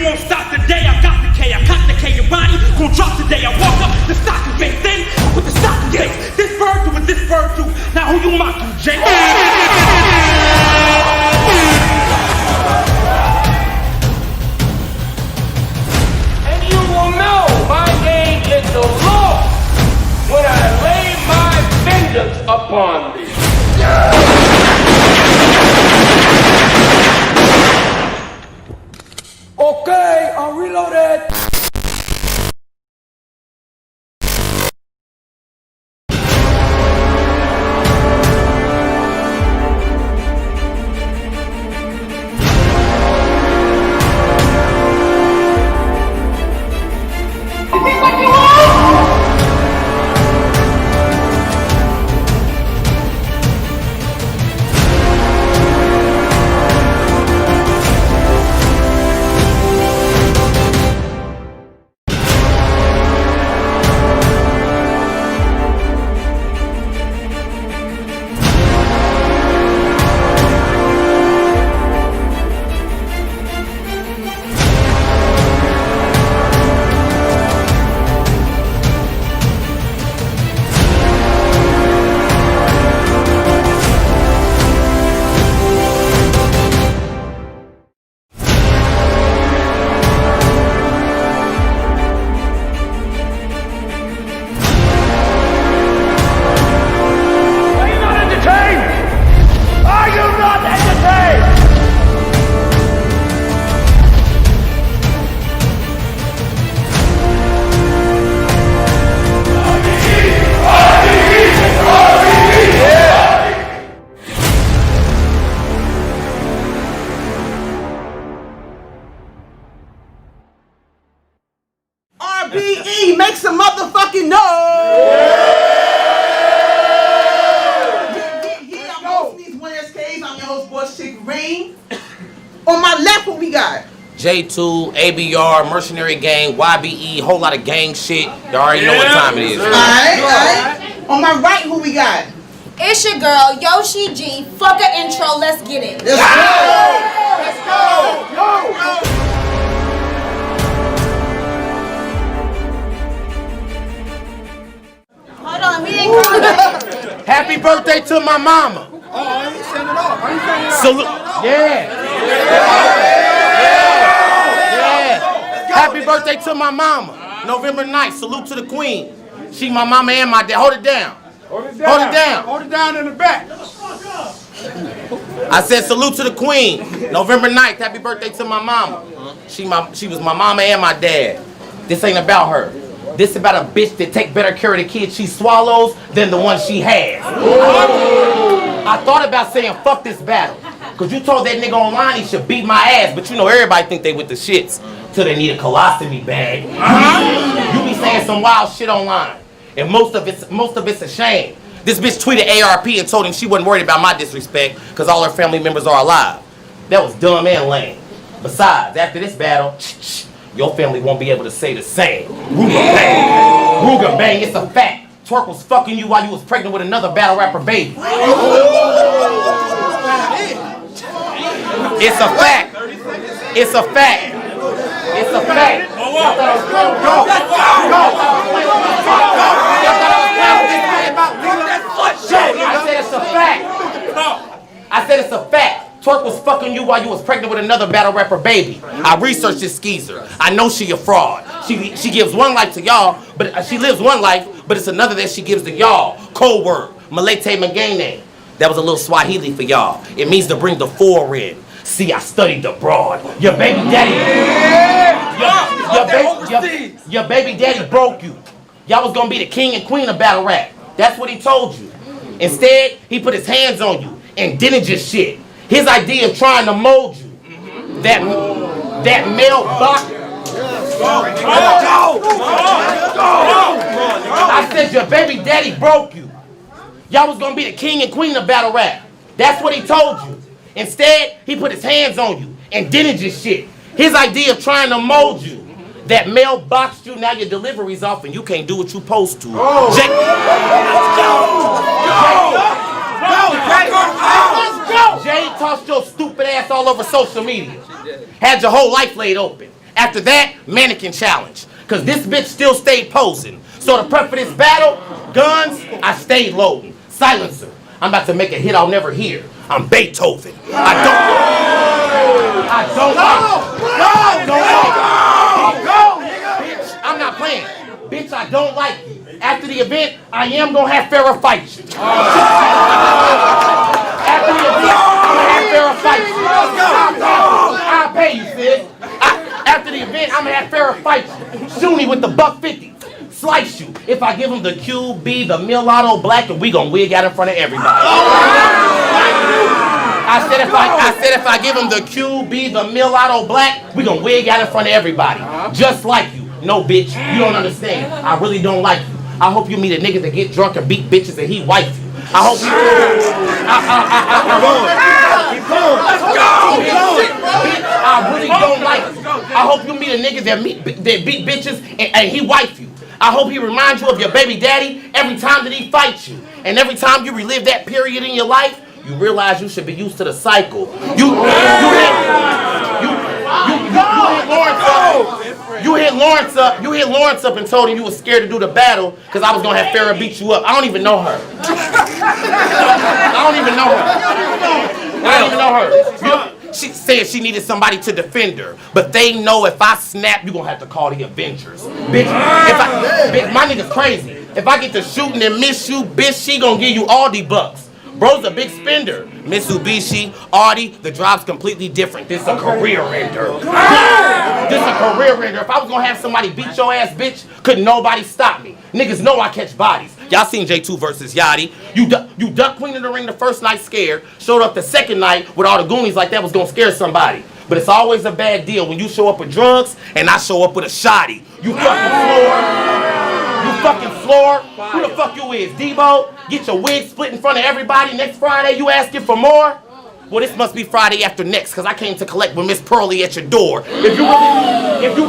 won't stop today. I got the K. I caught the K. Your body gon' drop today. I walk up, the stock is baked in with the stock is baked. This bird do what this bird do. Now who you mocking, Jake? And you will know my name is the Lord when I lay my vengeance upon thee. Okay, I'm reloaded. RBE, make some motherfucking noise! Yeah, I'm hosting these Winners Caves. I'm your host, boy, Chick Rain. On my left, what we got? J2, ABR, Mercenary Gang, YBE, whole lot of gang shit. You already know what time it is. Alright. On my right, who we got? It's your girl, Yoshi G. Fuck a intro, let's get it. Let's go! Let's go! Hold on, we ain't going back. Happy birthday to my mama. Oh, I ain't send it off. I ain't send it off. Salute. Yeah. Happy birthday to my mama. November 9th. Salute to the queen. She my mama and my dad. Hold it down. Hold it down. Hold it down. Hold it down in the back. I said salute to the queen. November 9th. Happy birthday to my mama. She was my mama and my dad. This ain't about her. This about a bitch that take better care of the kids she swallows than the one she has. I thought about saying fuck this battle. Cause you told that nigga online he should beat my ass, but you know everybody think they with the shits till they need a colostomy bag. You be saying some wild shit online. And most of it's a shame. This bitch tweeted ARP and told him she wasn't worried about my disrespect because all her family members are alive. That was dumb and lame. Besides, after this battle, your family won't be able to say the same. Ruger bang. Ruger bang, it's a fact. Twerk was fucking you while you was pregnant with another battle rapper baby. It's a fact. It's a fact. It's a fact. I said it's a fact. I said it's a fact. Twerk was fucking you while you was pregnant with another battle rapper baby. I researched this skeezer. I know she a fraud. She gives one life to y'all, but she lives one life, but it's another that she gives to y'all. Code word, Malete Mangene. That was a little Swahili for y'all. It means to bring the four in. See, I studied abroad. Your baby daddy. Your baby daddy broke you. Y'all was gonna be the king and queen of battle rap. That's what he told you. Instead, he put his hands on you and didn't just shit. His idea of trying to mold you. That male box. I said your baby daddy broke you. Y'all was gonna be the king and queen of battle rap. That's what he told you. Instead, he put his hands on you and didn't just shit. His idea of trying to mold you. That mail boxed you, now your delivery's off and you can't do what you supposed to. Jay tossed your stupid ass all over social media. Had your whole life laid open. After that, mannequin challenge. Cause this bitch still stayed posing. So to prep for this battle, guns, I stayed loading. Silencer, I'm about to make a hit I'll never hear. I'm Beethoven. I don't like bitch, I'm not playing. Bitch, I don't like you. After the event, I am gonna have Farrah fight you. After the event, I'm gonna have Farrah fight you. I'll pay you, sis. After the event, I'm gonna have Farrah fight you. Shoot me with the $150. Slice you. If I give him the QB, the mulatto black, and we gonna wig out in front of everybody. I said if I give him the QB, the mulatto black, we gonna wig out in front of everybody. Just like you. No, bitch, you don't understand. I really don't like you. I hope you meet a nigga that get drunk and beat bitches and he wife you. I hope you. I really don't like you. I hope you meet a nigga that beat bitches and he wife you. I hope he reminds you of your baby daddy every time that he fights you. And every time you relive that period in your life, you realize you should be used to the cycle. You hit Lawrence up and told him you was scared to do the battle because I was gonna have Farrah beat you up. I don't even know her. She said she needed somebody to defend her, but they know if I snap, you gonna have to call the Avengers. Bitch, my nigga's crazy. If I get to shooting and miss you, bitch, she gonna give you all the bucks. Bro's a big spender. Mitsubishi, Audi, the drive's completely different. This a career ender. This a career ender. If I was gonna have somebody beat your ass, bitch, couldn't nobody stop me. Niggas know I catch bodies. Y'all seen J2 versus Yachty. You duck Queen of the Ring the first night scared, showed up the second night with all the Goonies like that was gonna scare somebody. But it's always a bad deal when you show up with drugs and I show up with a shotty. You fucking floor. Who the fuck you is? Debo? Get your wig split in front of everybody. Next Friday you asking for more? Well, this must be Friday after next, because I came to collect with Miss Pearly at your door. If you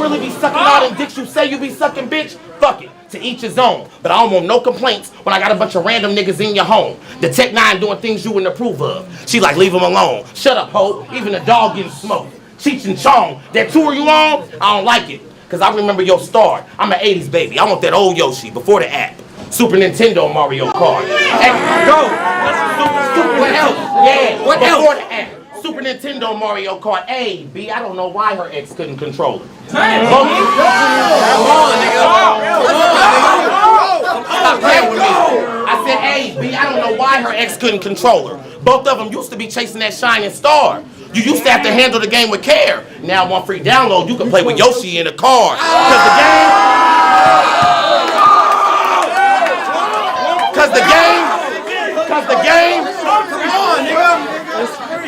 really be sucking all them dicks you say you be sucking, bitch, fuck it. To each his own. But I don't want no complaints when I got a bunch of random niggas in your home. The Tech 9 doing things you wouldn't approve of. She like, leave him alone. Shut up, ho. Even the dog getting smoked. Cheech and Chong. That tour you on? I don't like it. Because I remember your star. I'm an 80s baby. I want that old Yoshi before the app. Super Nintendo Mario Kart. Go. What else? Yeah. What else? Before the app. Super Nintendo Mario Kart. A, B, I don't know why her ex couldn't control it. Stop playing with me. I said A, B, I don't know why her ex couldn't control her. Both of them used to be chasing that shining star. You used to have to handle the game with care. Now one free download, you can play with Yoshi in the car.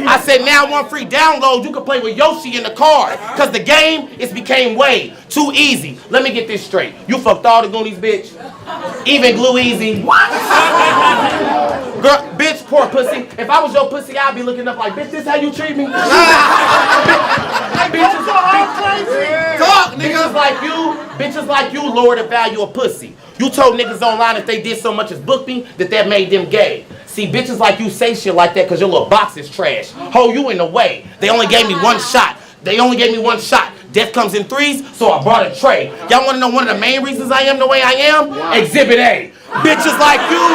I said now one free download, you can play with Yoshi in the car. Cause the game became way too easy. Let me get this straight. You fucked all the Goonies, bitch. Even Glue Easy. Girl, bitch, poor pussy. If I was your pussy, I'd be looking up like, bitch, this how you treat me? Bitches like you lower the value of pussy. You told niggas online if they did so much as book me, that made them gay. See, bitches like you say shit like that because your little box is trash. Ho, you in the way. They only gave me one shot. Death comes in threes, so I brought a tray. Y'all want to know one of the main reasons I am the way I am? Exhibit A. Bitches like you.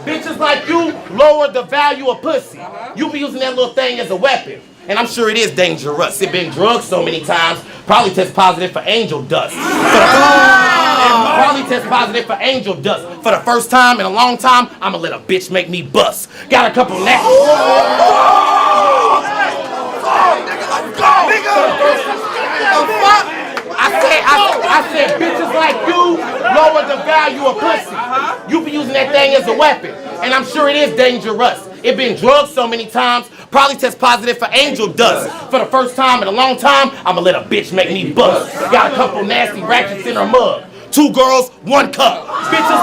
Bitches like you lower the value of pussy. You be using that little thing as a weapon. And I'm sure it is dangerous. It been drugged so many times, probably test positive for angel dust. For the first time in a long time, I'ma let a bitch make me bust. Got a couple neck. I said bitches like you lower the value of pussy. You be using that thing as a weapon. And I'm sure it is dangerous. It been drugged so many times, probably test positive for angel dust. For the first time in a long time, I'ma let a bitch make me bust. Got a couple nasty ratchets in her mug. 2 girls, 1 cup. Bitches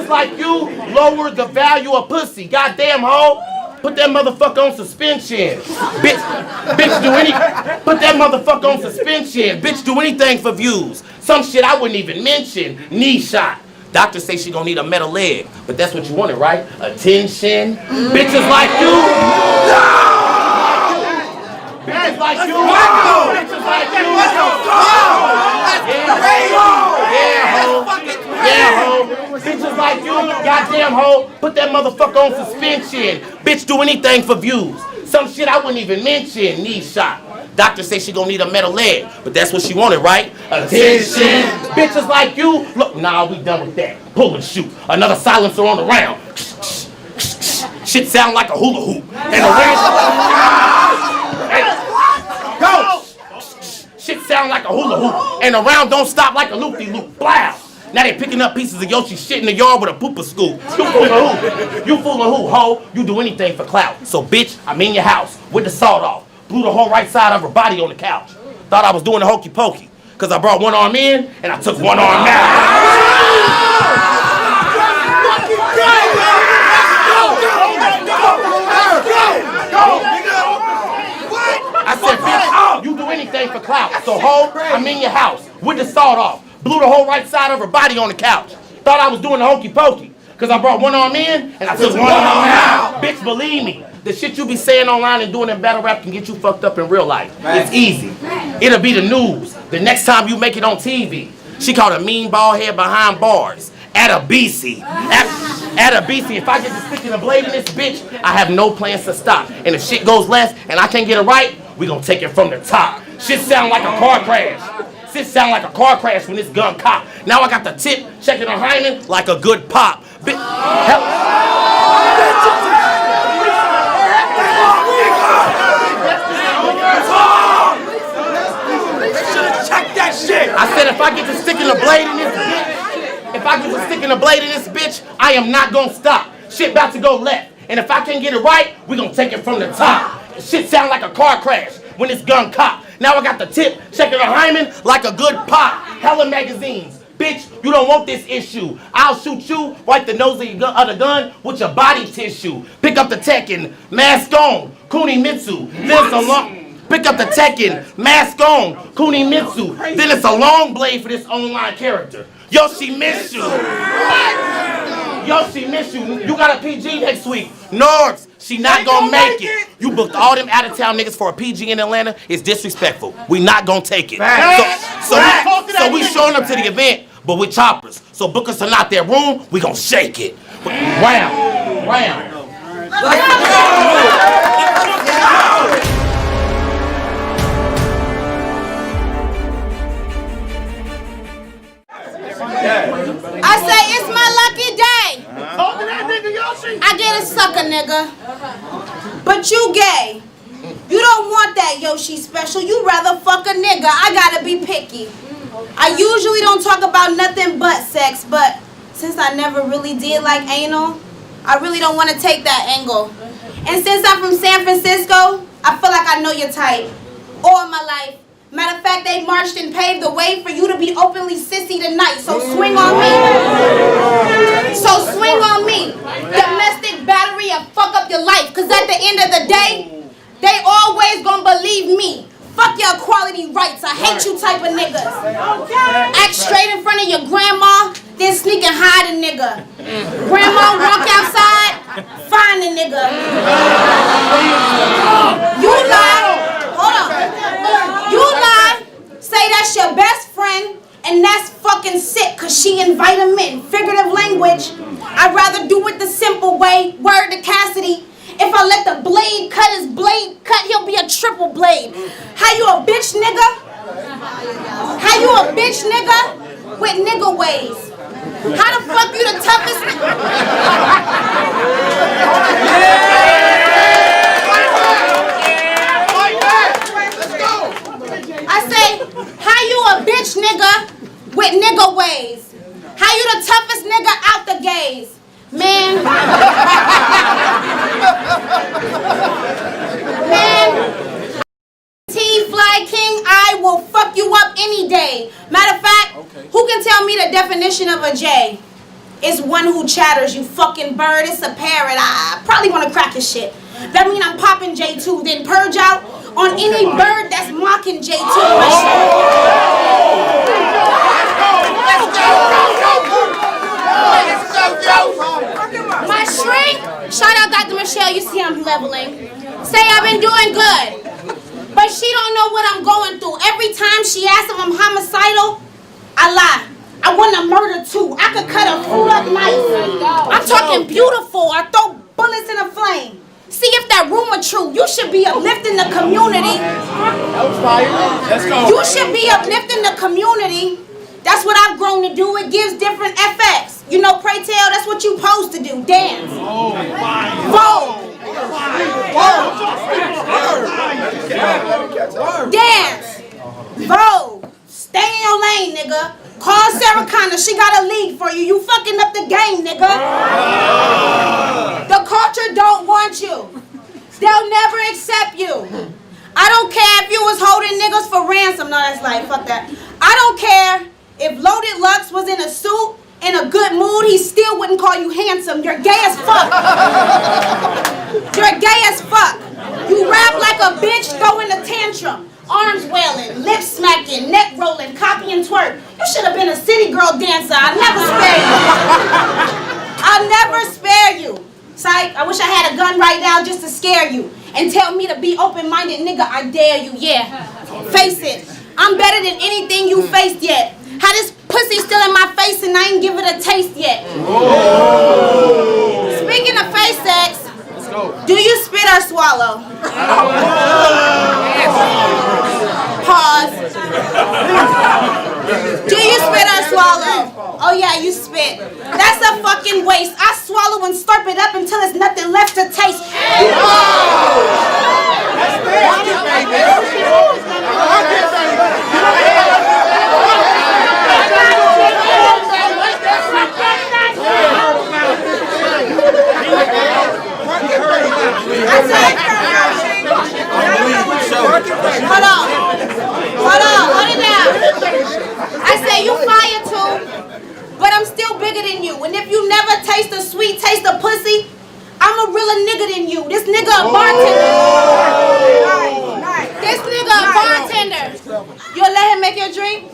like you lower the value of pussy. Goddamn hoe. put that motherfucker on suspension. Bitch, do anything. Put that motherfucker on suspension. Bitch, do anything for views. Some shit I wouldn't even mention. Knee shot. Doctors say she gonna need a metal leg, but that's what you wanted, right? Attention. Bitches like you. Bitches like you. Bitches like you. Yeah, ho. Bitches like you, goddamn ho. Put that motherfucker on suspension. Bitch, do anything for views. Some shit I wouldn't even mention. Knee shot. Doctor say she gonna need a metal leg, but that's what she wanted, right? Attention. Bitches like you. Look, nah, we done with that. Pull and shoot. Another silencer on the round. Shit sound like a hula hoop. And go. Shit sound like a hula hoop. And the round don't stop like a loop-de-loop. Blow. Now they picking up pieces of Yoshi shit in the yard with a pooper scoop. You fooling who? You fooling who, ho? You do anything for clout. So bitch, I'm in your house with the sawed off. Blew the whole right side of her body on the couch. Thought I was doing the hokey pokey. Cause I brought one arm in and I took one arm out. I said, bitch, you do anything for clout. So ho, I'm in your house with the sawed off. Blew the whole right side of her body on the couch. Thought I was doing the hokey pokey. Cause I brought one arm in and I took one arm out. Bitch, believe me. The shit you be saying online and doing in battle rap can get you fucked up in real life. It's easy. It'll be the news the next time you make it on TV. She called a mean bald head behind bars. At a BC. At a BC. If I get to sticking a blade in this bitch, I have no plans to stop. And if shit goes left and I can't get it right, we gonna take it from the top. Shit sound like a car crash. Shit sound like a car crash when this gun cop. Now I got the tip checking her hymen like a good pop. I said if I get to sticking a blade in this bitch, I am not gonna stop. Shit about to go left. And if I can't get it right, we gonna take it from the top. Shit sound like a car crash when this gun cop. Now I got the tip checking her hymen like a good pop. Hella magazines. Bitch, you don't want this issue. I'll shoot you, wipe the nose of the gun with your body tissue. Pick up the Tekken, mask on, Kunimitsu. Then it's a long. Pick up the Tekken, mask on, Kunimitsu. Then it's a long blade for this online character. Yoshi miss you. Yoshi miss you. You got a PG next week. Norbs, she not gonna make it. You booked all them out of town niggas for a PG in Atlanta. It's disrespectful. We not gonna take it. So we showing up to the event, but with choppers. So book us out their room, we gonna shake it. Round. I say it's my lucky day. I get a sucker, nigga. But you gay. You don't want that Yoshi special. You rather fuck a nigga. I gotta be picky. I usually don't talk about nothing but sex, but since I never really did like anal, I really don't want to take that angle. And since I'm from San Francisco, I feel like I know your type. All my life. Matter of fact, they marched and paved the way for you to be openly sissy tonight. So swing on me. Domestic battery and fuck up your life. Cause at the end of the day, they always gonna believe me. Fuck your equality rights. I hate you type of niggas. Act straight in front of your grandma, then sneak and hide a nigga. Grandma walk outside, find a nigga. You lie. Hold on. You lie. Say that's your best friend, and that's fucking sick, cause she invite him in. Figurative language. I'd rather do it the simple way. Word to Cassidy. If I let the blade cut his blade cut, he'll be a triple blade. How you a bitch nigga? How you a bitch nigga? With nigga ways. How the fuck you the toughest I say, how you a bitch nigga with nigga ways? How you the toughest nigga out the gays? Man, T-Fly King, I will fuck you up any day. Matter of fact, who can tell me the definition of a J? It's one who chatters, you fucking bird. It's a parrot. I probably want to crack his shit. That mean I'm popping J2, then purge out on any bird that's mocking J2. My shrink, shout out Dr. Michelle, you see I'm leveling. Say I've been doing good. But she don't know what I'm going through. Every time she asks if I'm homicidal, I lie. I want to murder too. I could cut a fruit up nice. I'm talking beautiful. I throw bullets in a flame. See if that rumor true. You should be uplifting the community. That was fire. Let's go. You should be uplifting the community. That's what I've grown to do. It gives different effects. You know, pray tell, that's what you supposed to do. Dance. Vote. Dance. Vote. Stay in your lane, nigga. Call Sarah Connor. She got a lead for you. You fucking up the game, nigga. The culture don't want you. They'll never accept you. I don't care if you was holding niggas for ransom. No, that's like, fuck that. I don't care if Loaded Lux was in a suit, in a good mood, he still wouldn't call you handsome. You're gay as fuck. You're gay as fuck. You rap like a bitch throwing a tantrum. Arms wailing, lips smacking, neck rolling, copy and twerk. You should have been a city girl dancer. I'll never spare you. I'll never spare you. Psych, I wish I had a gun right now just to scare you. And tell me to be open-minded, nigga, I dare you, yeah. Face it. I'm better than anything you faced yet. How this pussy still in my face and I ain't give it a taste yet. Whoa. Speaking of face sex, do you spit or swallow? Pause. Do you spit or swallow? Oh yeah, you spit. That's a fucking waste. I swallow and slurp it up until there's nothing left to taste. Hold it down. I say you fire too, but I'm still bigger than you. And if you never taste the sweet taste of pussy, I'm a realer nigga than you. This nigga a bartender. This nigga a bartender. You'll let him make your drink?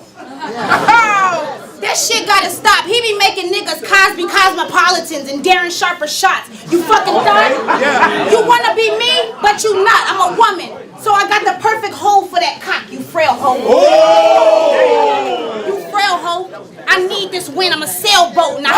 This shit gotta stop. He be making niggas Cosby Cosmopolitans and Darren Sharper shots. You fucking thought? You wanna be me, but you not. I'm a woman. So I got the perfect hole for that cock, you frail hoe. You frail hoe. I need this win. I'm a sailboat. Now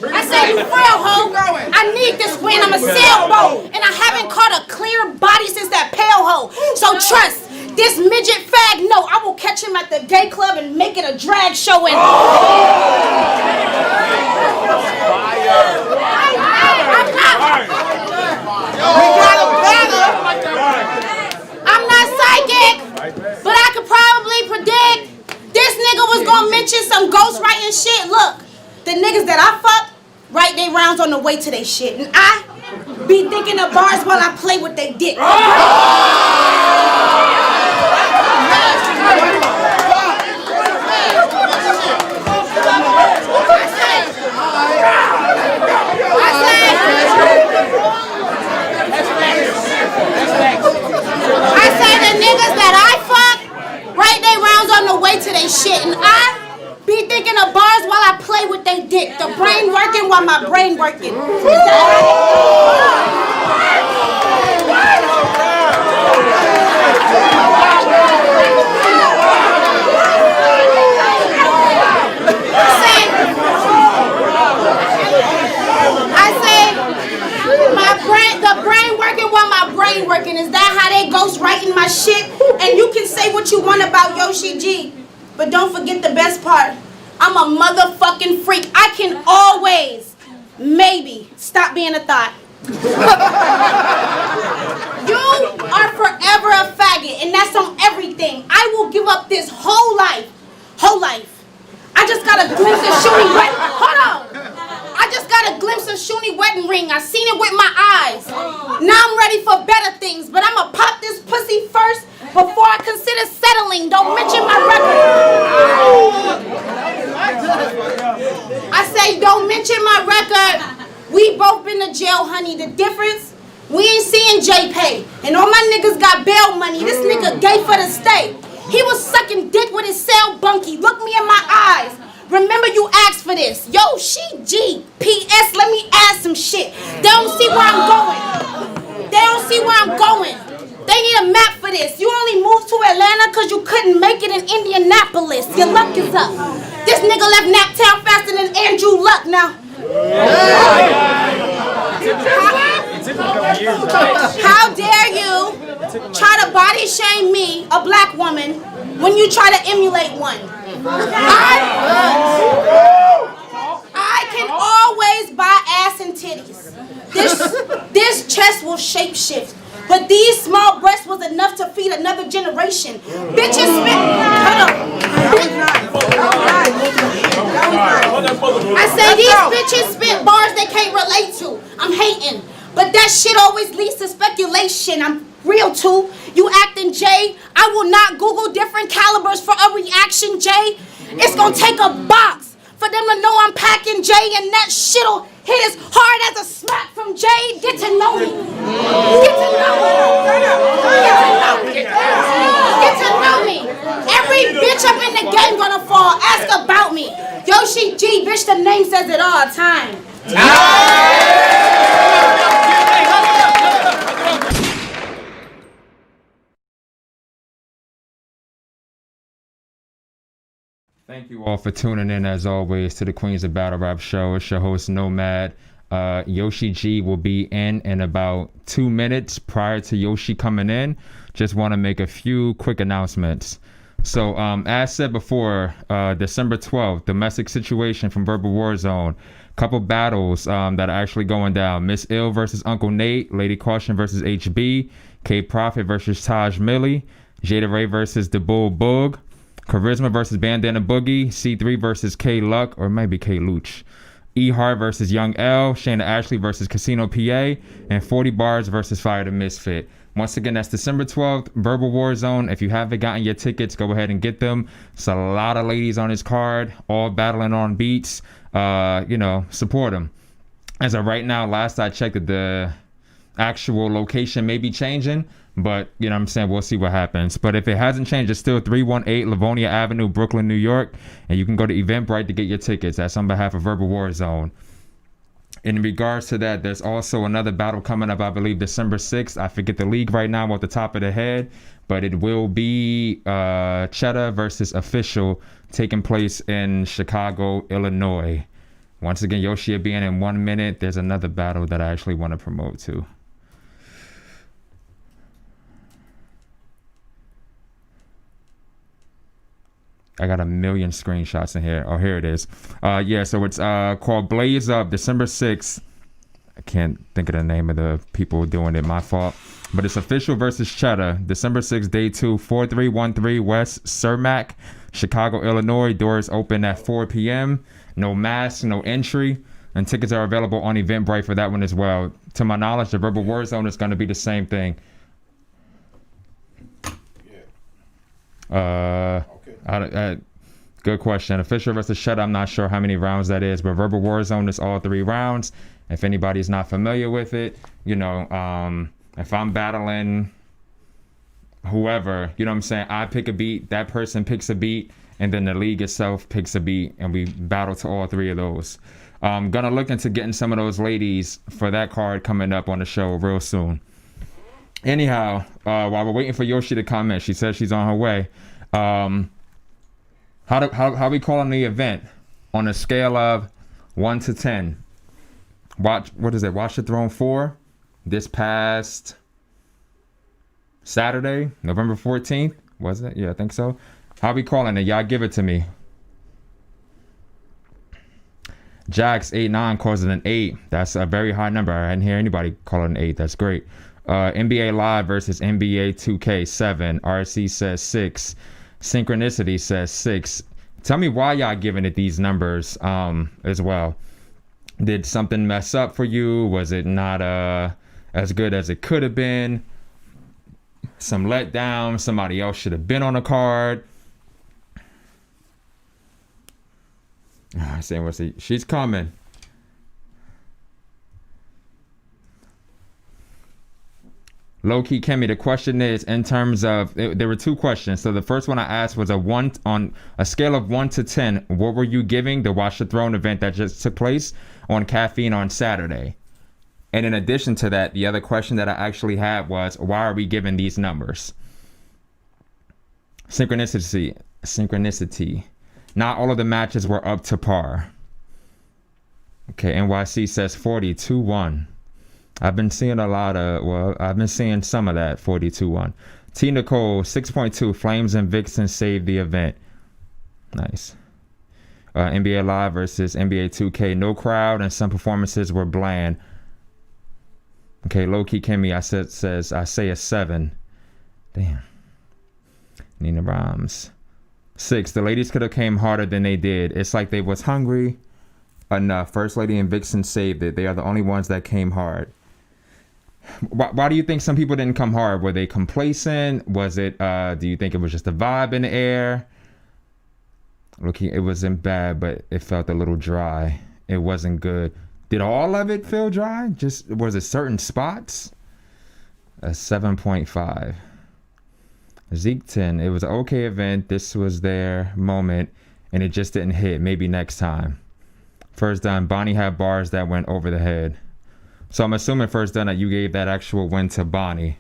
I said, you frail hoe. I need this win. I'm a sailboat. And I haven't caught a clear body since that pale hoe. So trust. This midget fag, no, I will catch him at the gay club and make it a drag show and I'm not psychic, but I could probably predict this nigga was gonna mention some ghostwriting shit. Look, the niggas that I fuck write their rounds on the way to their shit, and I be thinking of bars while I play with they dick. I say the niggas that I fuck write their rounds on the way to their shit, and I be thinking of bars while I play with they dick. The brain working while my brain working. Is that the brain working while my brain working. Is that how they ghost writing my shit? And you can say what you want about Yoshi G, but don't forget the best part. I'm a motherfucking freak. I can always, maybe, stop being a thought. You are forever a faggot, and that's on everything. I will give up this whole life. I just got a glimpse of Shoonie Wedding. Hold on. I just got a glimpse of Shoonie wedding ring. I seen it with my eyes. Now I'm ready for better things, but I'ma pop this pussy first Before I consider settling, don't mention my record. I say don't mention my record. We both been to jail, honey. The difference, we ain't seeing Jay pay. And all my niggas got bail money. This nigga gay for the state. He was sucking dick with his cell bunkie. Look me in my eyes. Remember you asked for this. Yoshi G. P.S. Let me add some shit. They don't see where I'm going. They don't see where I'm going. They need a map for this. You only moved to Atlanta because you couldn't make it in Indianapolis. Your luck is up. This nigga left Naptown faster than Andrew Luck now. How dare you try to body shame me, a black woman, when you try to emulate one? I can always buy ass and titties. This chest will shapeshift. But these small breasts was enough to feed another generation. Bitches spit. Hold on. I say these bitches spit bars they can't relate to. I'm hating. But that shit always leads to speculation. I'm real too. You acting Jay. I will not Google different calibers for a reaction, Jay. It's gonna take a box for them to know I'm packing Jay, and that shit'll hit as hard as a smack from Jay. Get to know me. Get to know me. Get to know me. Every bitch up in the game gonna fall. Ask about me. Yoshi G, bitch, the name says it all the time. Thank you all for tuning in, as always, to the Queens of Battle Rap show. It's your host, Nomad. Yoshi G will be in about 2 minutes prior to Yoshi coming in. Just want to make a few quick announcements. So, as said before, December 12th, domestic situation from Verbal War Zone. Couple battles that are actually going down. Miss Ill versus Uncle Nate. Lady Caution versus HB. K Prophet versus Taj Millie. Jada Ray versus The Bull Boog. Charisma versus Bandana Boogie. C3 versus K Luck, or maybe K Luch. E Hart versus Young L. Shayna Ashley versus Casino PA. And 40 Bars versus Fire the Misfit. Once again, that's December 12th, Verbal War Zone. If you haven't gotten your tickets, go ahead and get them. It's a lot of ladies on this card, all battling on beats. Support them. As of right now, last I checked, that the actual location may be changing, but you know what I'm saying, we'll see what happens. But if it hasn't changed, it's still 318 Livonia Avenue, Brooklyn, New York, and you can go to Eventbrite to get your tickets. That's on behalf of Verbal War Zone. In regards to that, there's also another battle coming up, I believe December 6th. I forget the league right now off the top of the head, but it will be Cheddar versus Official, taking place in Chicago, Illinois. Once again, Yoshi will be in 1 minute. There's another battle that I actually want to promote too. I got a million screenshots in here. Oh, here it is. So it's called Blaze Up, December 6th. I can't think of the name of the people doing it, my fault. But it's Official versus Cheddar, December 6th, day 2, 4313 West Cermak, Chicago, Illinois. Doors open at 4 p.m. No mask, no entry. And tickets are available on Eventbrite for that one as well. To my knowledge, the Verbal War Zone is going to be the same thing. Good question. Official versus Shut, I'm not sure how many rounds that is, but Verbal War Zone is all 3 rounds. If anybody's not familiar with it, if I'm battling whoever, you know what I'm saying, I pick a beat, that person picks a beat, and then the league itself picks a beat, and we battle to all 3 of those. I'm gonna look into getting some of those ladies for that card coming up on the show real soon. Anyhow, while we're waiting for Yoshi to comment, she says she's on her way. How we calling the event on a scale of 1 to 10? Watch the Throne 4 this past Saturday, November 14th, was it? Yeah, I think so. How we calling it? Y'all give it to me. Jax89 calls it an 8. That's a very high number. I didn't hear anybody call it an 8. That's great. NBA Live versus NBA 2K7. RC says 6. Synchronicity says 6. Tell me why y'all giving it these numbers as well. Did something mess up for you? Was it not as good as it could have been? some letdown. Somebody else should have been on the card. Saying what's he? She's coming. Low-key Kimmy, the question is in terms of there were two questions. So the first one I asked was on a scale of 1 to 10, what were you giving the Watch the Throne event that just took place on caffeine on Saturday? And in addition to that, the other question that I actually had was, why are we giving these numbers? Synchronicity. Not all of the matches were up to par. Okay, NYC says 42-1. I've been seeing a lot of, I've been seeing some of that, 42-1. T. Nicole, 6.2, Flames and Vixen saved the event. Nice. NBA Live versus NBA 2K, no crowd and some performances were bland. Okay, low-key Kimmy, I say a 7. Damn. Nina Rhymes. 6, the ladies could have came harder than they did. It's like they was hungry enough. First Lady and Vixen saved it. They are the only ones that came hard. Why do you think some people didn't come hard? Were they complacent? Was it, do you think it was just a vibe in the air? Looking, it wasn't bad, but it felt a little dry. It wasn't good. Did all of it feel dry? Just, was it certain spots? A 7.5. Zeke 10, it was an okay event. This was their moment, and it just didn't hit. Maybe next time. First done, Bonnie had bars that went over the head. So I'm assuming first done that you gave that actual win to Bonnie.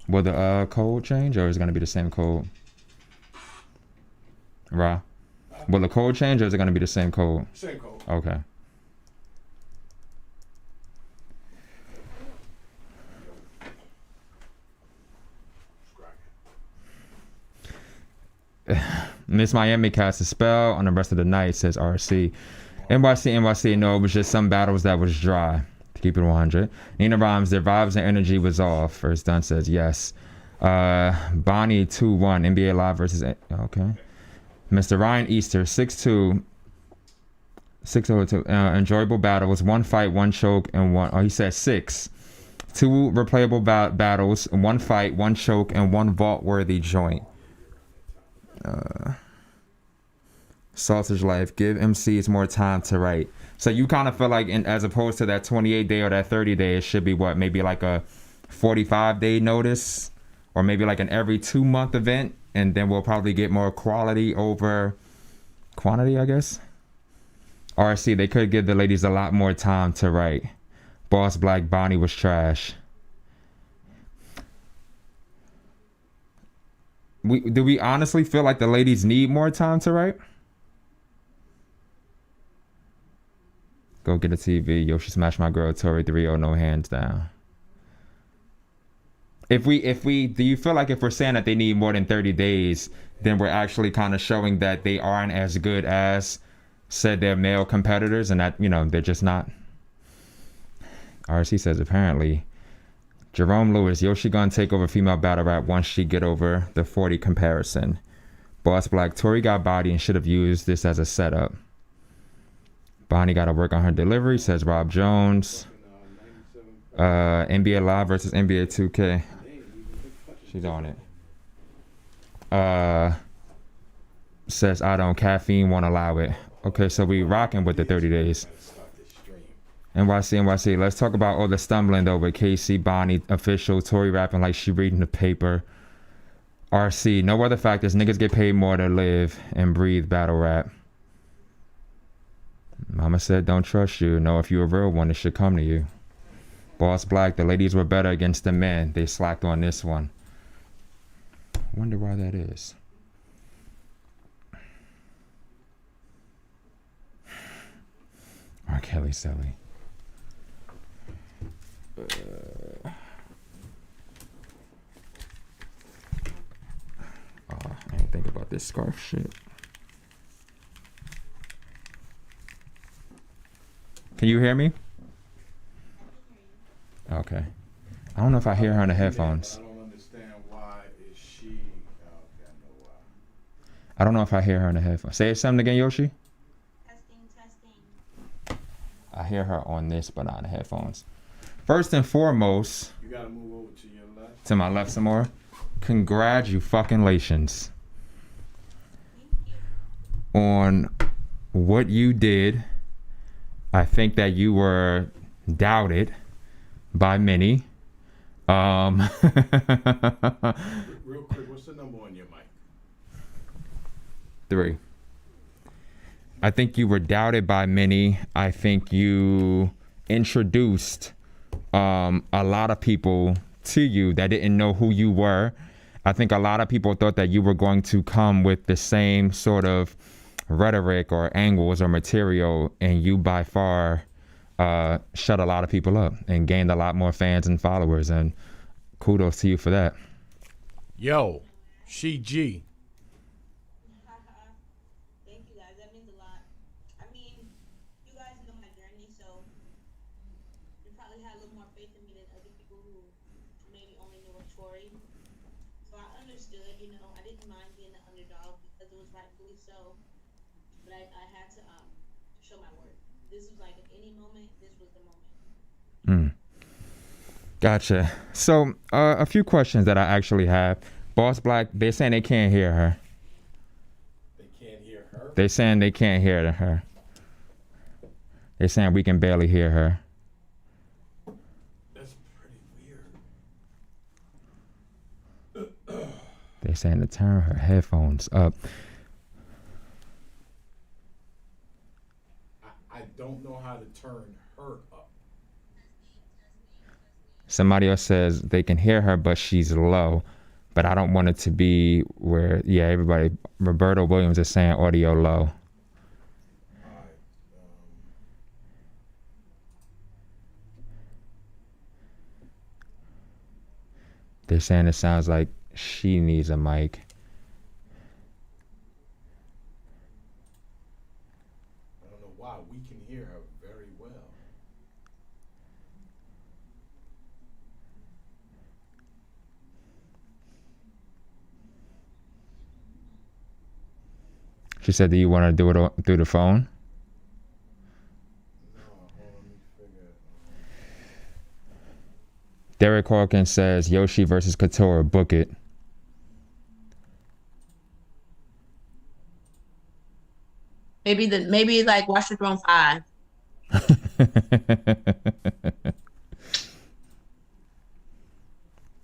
Will the code change, or is it going to be the same code? Right. Will the code change, or is it going to be the same code? Same code. Okay. Miss Miami cast a spell on the rest of the night, says RC. NYC, no, it was just some battles that was dry. To keep it 100. Nina Rhymes, their vibes and energy was off. First Done says yes. Bonnie 2-1, NBA Live versus, okay. Mr. Ryan Easter, 6-2. 602. Enjoyable battles, 1 fight, 1 choke, and 1. Oh, he said 6. 2 replayable battles, 1 fight, 1 choke, and 1 vault-worthy joint. Sausage Life, give MCs more time to write. So you kind of feel like, as opposed to that 28 day or that 30 day, it should be what, maybe like a 45 day notice, or maybe like an every 2 month event, and then we'll probably get more quality over quantity, I guess. RC, they could give the ladies a lot more time to write. Boss Black, Bonnie was trash. Do we honestly feel like the ladies need more time to write? Go get a TV. Yoshi smash my girl Tori 3-0, no hands down. If we do you feel like if we're saying that they need more than 30 days, then we're actually kind of showing that they aren't as good as said their male competitors, and that, you know, they're just not. RC says apparently. Jerome Lewis, Yoshi gonna take over female battle rap once she get over the 40 comparison. Boss Black, Tori got body and should have used this as a setup. Bonnie got to work on her delivery, says Rob Jones. NBA Live versus NBA 2K. She's on it. Says I don't, caffeine won't allow it. Okay, so we rocking with the 30 days. NYC, let's talk about all the stumbling though with KC, Bonnie, official, Tori rapping like she reading the paper. RC, no other factors, niggas get paid more to live and breathe battle rap. Mama said don't trust you. No, if you're a real one, it should come to you. Boss Black, the ladies were better against the men. They slacked on this one. Wonder why that is. R. Kelly silly. I didn't think about this scarf shit. Can you hear me? Okay. I don't know if I hear her in the headphones. I don't understand why is she. Okay, I know why. I don't know if I hear her in the headphones. Say something again, Yoshi. Testing. I hear her on this, but not on the headphones. First and foremost, You gotta move over to your left. to my left some more. Congratulations on what you did. I think that you were doubted by many. Real quick, what's the number on your mic? 3. I think you were doubted by many. I think you introduced a lot of people to you that didn't know who you were. I think a lot of people thought that you were going to come with the same sort of rhetoric or angles or material, and you by far shut a lot of people up and gained a lot more fans and followers, and kudos to you for that. Yo, she G. Thank you guys, that means a lot. I mean, you guys know my journey, so you probably had a little more faith in me than other people who maybe only knew of Tori. So I understood, you know, I didn't mind being the underdog because it was rightfully so. But I had to show my worth. This was like at any moment, this was the moment. Gotcha. So a few questions that I actually have. Boss Black, they're saying they can't hear her. They can't hear her. They're saying they can't hear her. They're saying we can barely hear her. That's pretty weird. They're saying to turn her headphones up. I don't know how to turn her up. Somebody else says they can hear her, but she's low. But I don't want it to be where, yeah, everybody, Roberto Williams is saying audio low. All right. They're saying it sounds like she needs a mic. I don't know why. We can hear her very well. She said, do you want to do it through the phone? No, hold on, let me figure it. Derek Hawkins says, Yoshi versus Couture, book it. Maybe like Watch the Throne 5.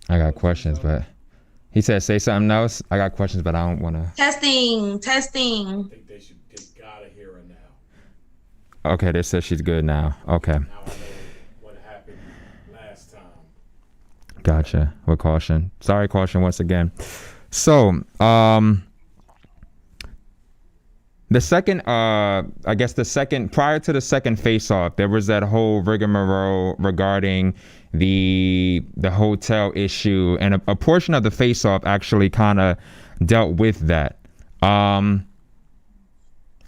I got questions, but he said, say something else. I got questions, but I don't want to. Testing. I think they gotta hear her now. Okay, they said she's good now. Okay. Now I know what happened last time. Gotcha. With caution. Sorry, caution once again. So, the second, I guess prior to the second face-off, there was that whole rigmarole regarding the hotel issue, and a portion of the face-off actually kind of dealt with that. And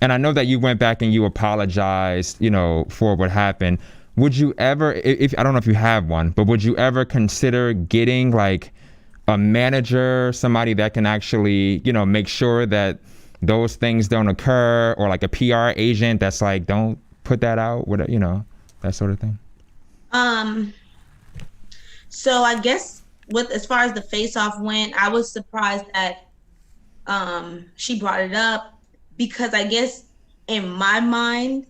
I know that you went back and you apologized, for what happened. Would you ever, if I don't know if you have one, but would you ever consider getting like a manager, somebody that can actually, make sure that those things don't occur, or like a PR agent that's like, don't put that out, whatever, that sort of thing? So I guess as far as the face-off went, I was surprised that she brought it up, because I guess in my mind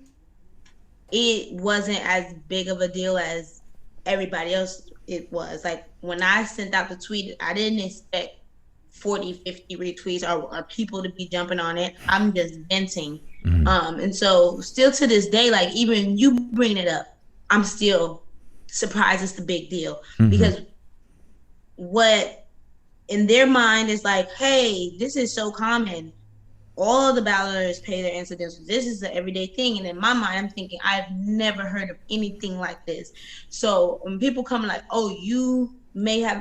it wasn't as big of a deal as everybody else it was. Like when I sent out the tweet, I didn't expect 40, 50 retweets or people to be jumping on it. I'm just venting. Mm-hmm. And so still to this day, like even you bringing it up, I'm still surprised it's the big deal. Mm-hmm. Because what in their mind is like, hey, this is so common. All of the balloters pay their incidents. This is the everyday thing. And in my mind, I'm thinking, I've never heard of anything like this. So when people come like, oh, you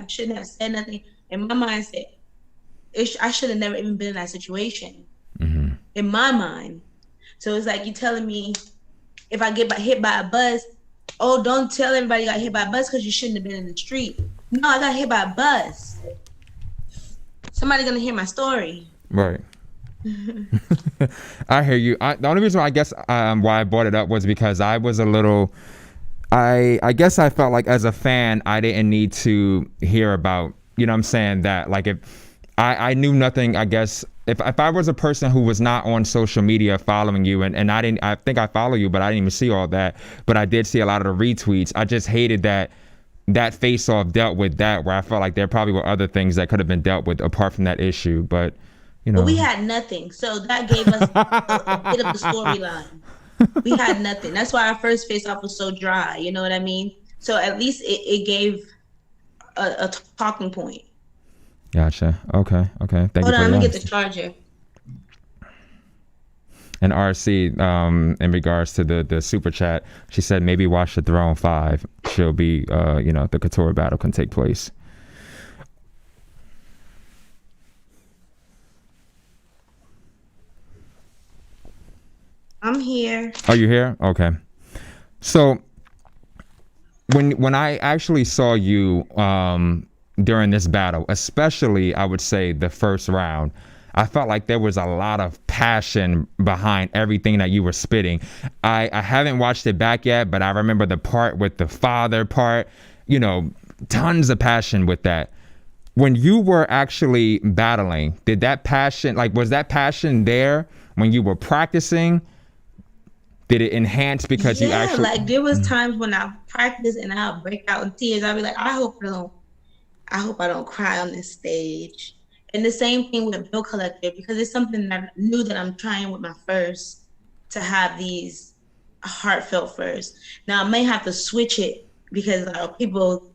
shouldn't have said nothing. In my mindset, I should have never even been in that situation. Mm-hmm. In my mind. So it's like you telling me, if I get hit by a bus, oh, don't tell everybody you got hit by a bus because you shouldn't have been in the street. No, I got hit by a bus. Somebody's gonna hear my story. Right. I hear you. The only reason I guess why I brought it up was because I was a little. I guess I felt like as a fan, I didn't need to hear about, you know what I'm saying, that like if I knew nothing, I guess if I was a person who was not on social media following you and I think I follow you, but I didn't even see all that, but I did see a lot of the retweets. I just hated that face off dealt with that, where I felt like there probably were other things that could have been dealt with apart from that issue, but you know. But we had nothing, so that gave us a bit of the storyline. We had nothing. That's why our first face-off was so dry. You know what I mean? So at least it gave a talking point. Gotcha. Okay. Thank you. Hold on, I'm gonna get the honesty. charger. And RC, in regards to the super chat, she said maybe watch the Throne 5. She'll be, the Couture battle can take place. I'm here. Are you here? Okay. So when I actually saw you during this battle, especially I would say the first round, I felt like there was a lot of passion behind everything that you were spitting. I haven't watched it back yet, but I remember the part with the father part, tons of passion with that. When you were actually battling, did that passion, was that passion there when you were practicing? Did it enhance because you actually... there was times when I practice and I'll break out in tears. I'll be like, I hope I don't cry on this stage. And the same thing with Bill Collective, because it's something that I knew that I'm trying with my first to have these heartfelt first. Now I may have to switch it because people,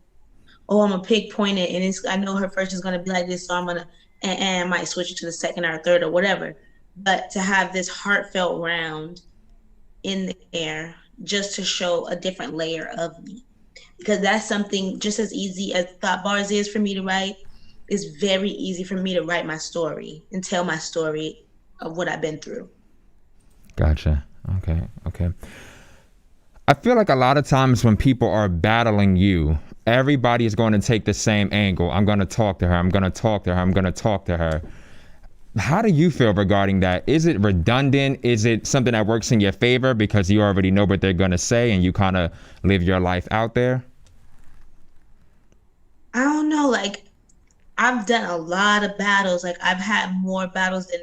I'm gonna point it, and I know her first is gonna be like this, so I'm gonna and I might switch it to the second or third or whatever. But to have this heartfelt round in the air just to show a different layer of me, because that's something just as easy as thought bars is for me to write. It's very easy for me to write my story and tell my story of what I've been through. Gotcha. Okay. I feel like a lot of times when people are battling you, everybody is going to take the same angle. I'm going to talk to her. How do you feel regarding that? Is it redundant? Is it something that works in your favor because you already know what they're going to say and you kind of live your life out there? I don't know. I've done a lot of battles. I've had more battles than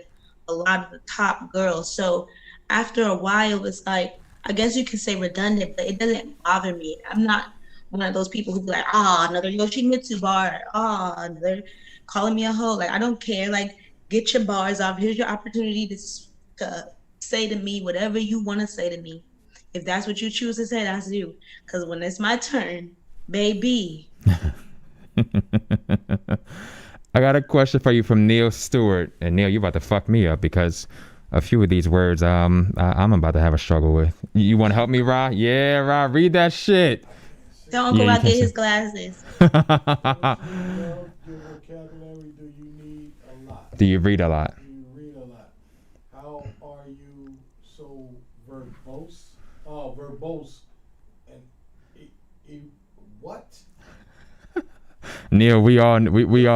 a lot of the top girls. So after a while, it's I guess you could say redundant, but it doesn't bother me. I'm not one of those people who be like, another Yoshimitsu bar. Another calling me a hoe. I don't care. Get your bars off. Here's your opportunity to say to me whatever you want to say to me. If that's what you choose to say, that's you. Because when it's my turn, baby. I got a question for you from Neil Stewart. And Neil, you about to fuck me up because a few of these words I'm about to have a struggle with. You want to help me, Ra? Yeah, Ra, read that shit. Don't go out get his glasses. Do you read a lot? How are you so verbose? Verbose. And what? Neil, we all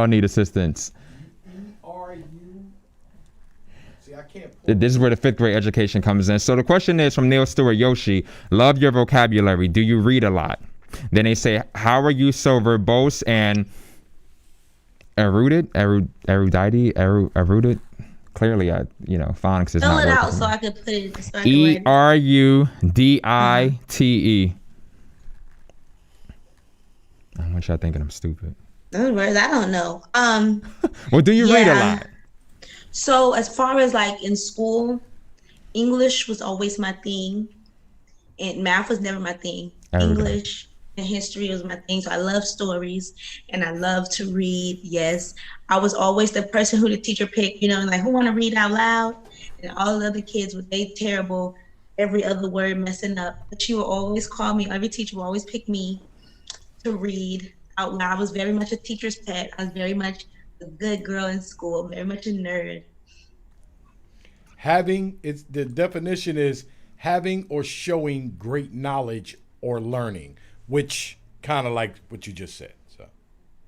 need assistance. Are you? See, I can't. This is where the 5th grade education comes in. So the question is from Neil Stewart, Yoshi, love your vocabulary. Do you read a lot? Then they say, how are you so verbose and erudite? Clearly, phonics is Fill not it working. out so I could put it. Erudite. I want y'all thinking I'm stupid. Those words, I don't know. Well, do you read a lot? So as far as in school, English was always my thing, and math was never my thing. English and history was my thing. So I love stories and I love to read. Yes, I was always the person who the teacher picked. Who want to read out loud, and all the other kids with they terrible, every other word messing up. But she would always call me. Every teacher would always pick me to read out loud. I was very much a teacher's pet. I was very much a good girl in school, very much a nerd. The definition is having or showing great knowledge or learning, which kind of like what you just said. So,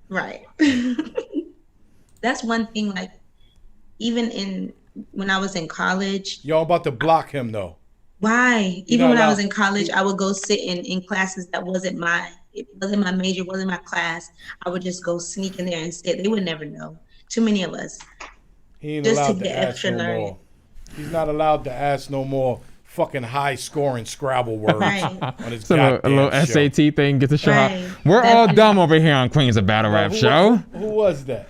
right. That's one thing. Even in when I was in college. Y'all about to block him though. Why? You're Even not when I allowed- was in college, I would go sit in classes that wasn't it wasn't my major, wasn't my class. I would just go sneak in there and sit. They would never know. Too many of us. He ain't Just to allowed to get ask extra no learning. more. He's not allowed to ask no more fucking high scoring Scrabble words Right. on his So goddamn a little show. SAT thing, get the show out. Right. We're all Definitely. dumb over here on Queens of Battle Rap Who- Show. Who was that?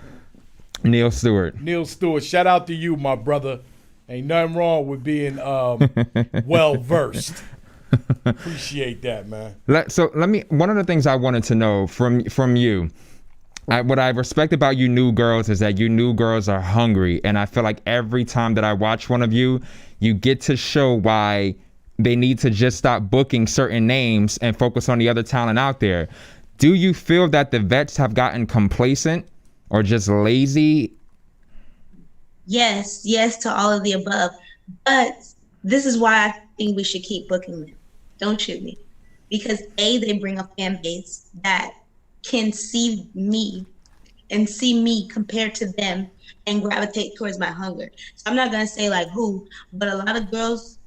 Neil Stewart. Neil Stewart. Shout out to you, my brother. Ain't nothing wrong with being well versed. Appreciate that, man. One of the things I wanted to know from you, what I respect about you new girls is that you new girls are hungry, and I feel like every time that I watch one of you, you get to show why they need to just stop booking certain names and focus on the other talent out there. Do you feel that the vets have gotten complacent or just lazy? Yes to all of the above. But this is why I think we should keep booking them. Don't shoot me. Because they bring a fan base that can see me and see me compared to them and gravitate towards my hunger. So I'm not gonna say like who, but a lot of girls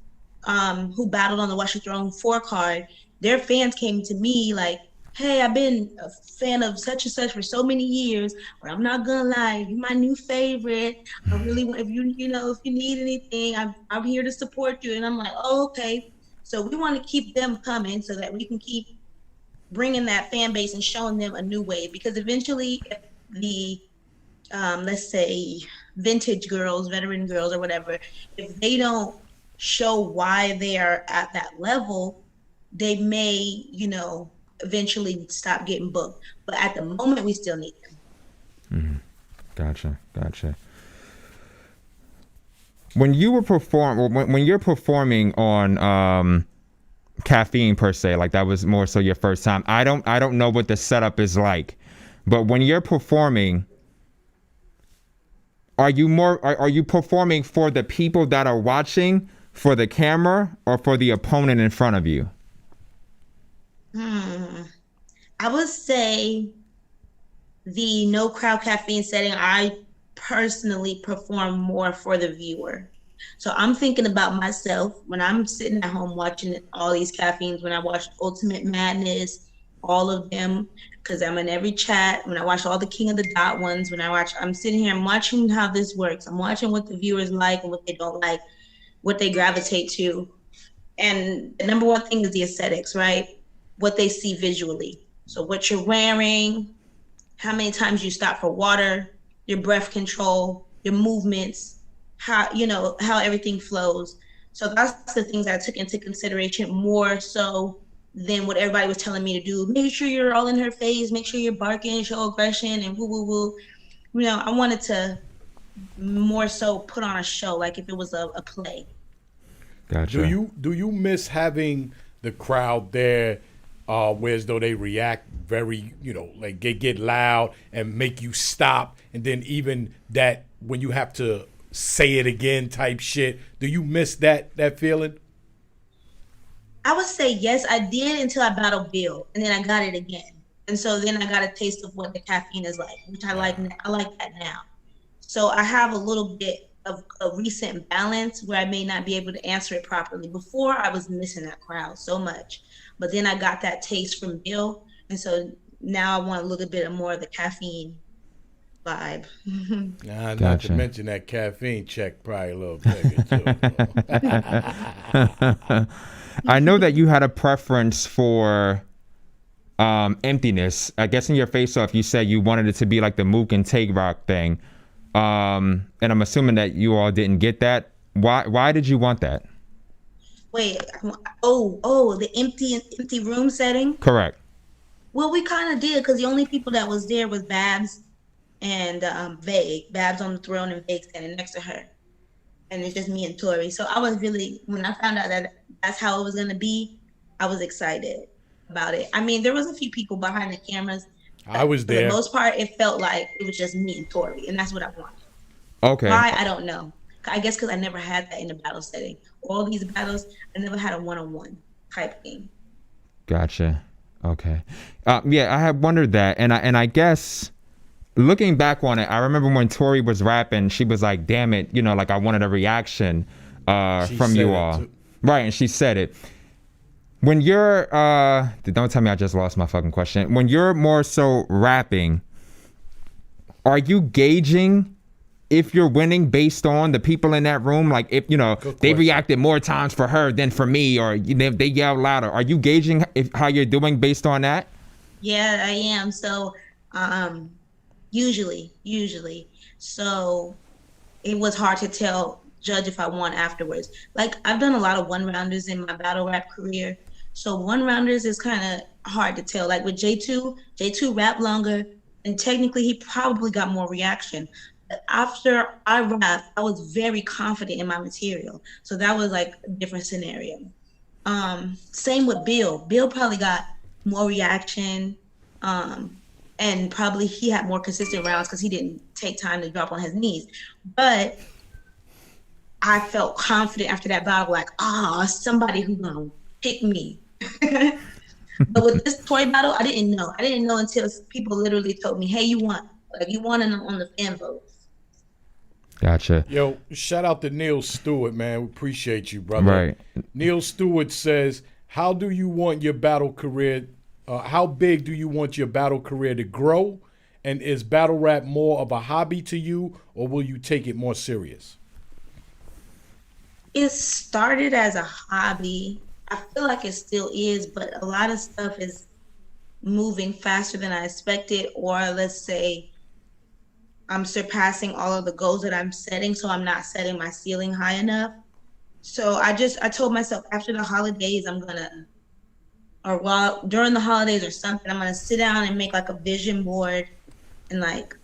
who battled on the Watch the Throne 4 card, their fans came to me like, hey, I've been a fan of such and such for so many years, but I'm not gonna lie, you're my new favorite. I really want, if you need anything, I'm here to support you. And I'm like, oh, okay. So we want to keep them coming so that we can keep bringing that fan base and showing them a new way. Because eventually, if the let's say vintage girls, veteran girls, or whatever, if they don't show why they are at that level, they may, eventually stop getting booked. But at the moment, we still need them. Gotcha. When you were when you're performing on Caffeine per se, like that was more so your first time. I don't know what the setup is like, but when you're performing, are you performing for the people that are watching, for the camera, or for the opponent in front of you? I would say the no crowd caffeine setting, I personally perform more for the viewer. So I'm thinking about myself when I'm sitting at home watching all these caffeines, when I watch Ultimate Madness, all of them, because I'm in every chat, when I watch all the King of the Dot ones, I'm sitting here, I'm watching how this works. I'm watching what the viewers like and what they don't like, what they gravitate to. And the number one thing is the aesthetics, right? What they see visually. So what you're wearing, how many times you stop for water, your breath control, your movements, how everything flows. So that's the things I took into consideration more so than what everybody was telling me to do. Make sure you're all in her face, make sure you're barking, show aggression, and woo. I wanted to more so put on a show, like if it was a play. Gotcha. Do you miss having the crowd there, whereas though they react very, like they get loud and make you stop, and then even that when you have to say it again type shit, do you miss that feeling? I would say yes, I did until I battled Bill, and then I got it again. And so then I got a taste of what the caffeine is like, which I like that now. So I have a little bit of a recent balance where I may not be able to answer it properly. Before, I was missing that crowd so much. But then I got that taste from Bill, and so now I want a little bit more of the caffeine vibe. Not Gotcha. to mention that caffeine check probably a little bigger too. I know that you had a preference for emptiness. I guess in your face-off, you said you wanted it to be like the Mook and Take Rock thing. And I'm assuming that you all didn't get that. Why did you want that? Wait, the empty room setting? Correct. Well, we kind of did, because the only people that was there was Babs and Vague. Babs on the throne and Vague standing next to her. And it's just me and Tori. So I was really, when I found out that that's how it was going to be, I was excited about it. I mean, there was a few people behind the cameras. I was there. For the most part, it felt like it was just me and Tori, and that's what I wanted. Okay. Why? I don't know. I guess because I never had that in a battle setting. All these battles, I never had a one-on-one type thing. Gotcha. Okay. Yeah, I had wondered that, and I guess looking back on it, I remember when Tori was rapping, she was like, damn it, you know, like I wanted a reaction from you all. Right, and she said it. When you're, don't tell me I just lost my fucking question. When you're more so rapping, are you gauging if you're winning based on the people in that room? Like if, you know, they reacted more times for her than for me, or if they yell louder. Are you gauging how you're doing based on that? Yeah, I am. So, usually. So it was hard to judge if I won afterwards. Like I've done a lot of one-rounders in my battle rap career. So one-rounders is kind of hard to tell. Like with J2 rapped longer, and technically he probably got more reaction. But after I rapped, I was very confident in my material. So that was like a different scenario. Same with Bill. Bill probably got more reaction, and probably he had more consistent rounds because he didn't take time to drop on his knees. But I felt confident after that battle, like, somebody who's gonna pick me. But with this Tory battle, I didn't know. I didn't know until people literally told me, "Hey, you won. Like you won on the fan votes." Gotcha. Yo, shout out to Neil Stewart, man. We appreciate you, brother. Right. Neil Stewart says, "How do you want your battle career? How big do you want your battle career to grow? And is battle rap more of a hobby to you, or will you take it more serious?" It started as a hobby. I feel like it still is, but a lot of stuff is moving faster than I expected, or let's say I'm surpassing all of the goals that I'm setting, so I'm not setting my ceiling high enough. So I told myself after the holidays, during the holidays or something, I'm gonna sit down and make like a vision board and like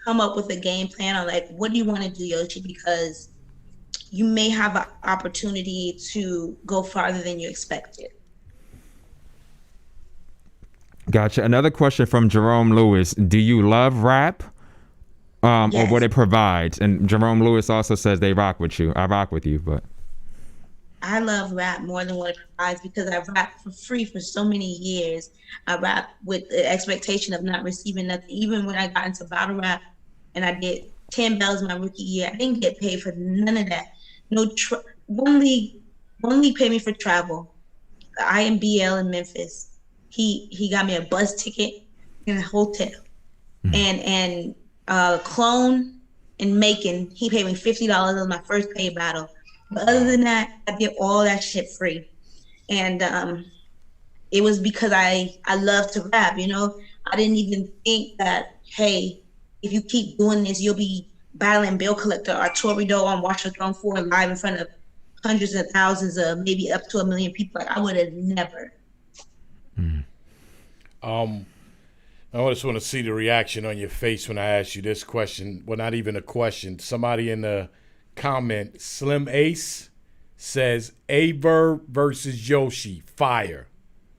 come up with a game plan on like, what do you want to do, Yoshi? Because you may have an opportunity to go farther than you expected. Gotcha. Another question from Jerome Lewis. Do you love rap Yes. or what it provides? And Jerome Lewis also says they rock with you. I rock with you, but. I love rap more than what it provides because I rapped for free for so many years. I rap with the expectation of not receiving nothing. Even when I got into battle rap and I did 10 bells my rookie year, I didn't get paid for none of that. One league paid me for travel. The IMBL in Memphis. He got me a bus ticket and a hotel. And Clone in Macon, he paid me $50. That was my first paid battle. But other than that, I did all that shit free. And it was because I love to rap, you know? I didn't even think that, hey, if you keep doing this, you'll be battling Bill Collector or Tory Doe on Watch the Throne 4 live in front of hundreds of thousands of maybe up to 1 million people. Like I would have never. I just want to see the reaction on your face when I ask you this question. Well, not even a question. Somebody in the comment, Slim Ace says Averb versus Yoshi, fire.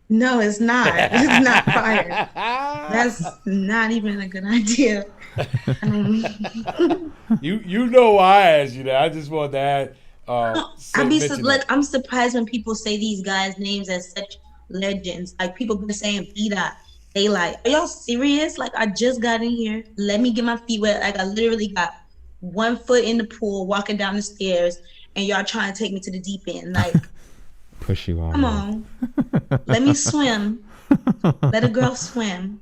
No, it's not. It's not fire. That's not even a good idea. You know why I asked you that. I just wanted to add. I'm surprised when people say these guys' names as such legends. Like people been saying B-Dot. They like, are y'all serious? Like I just got in here. Let me get my feet wet. Like I literally got 1 foot in the pool, walking down the stairs, and y'all trying to take me to the deep end. Like, push you on. Come on, let me swim. Let a girl swim.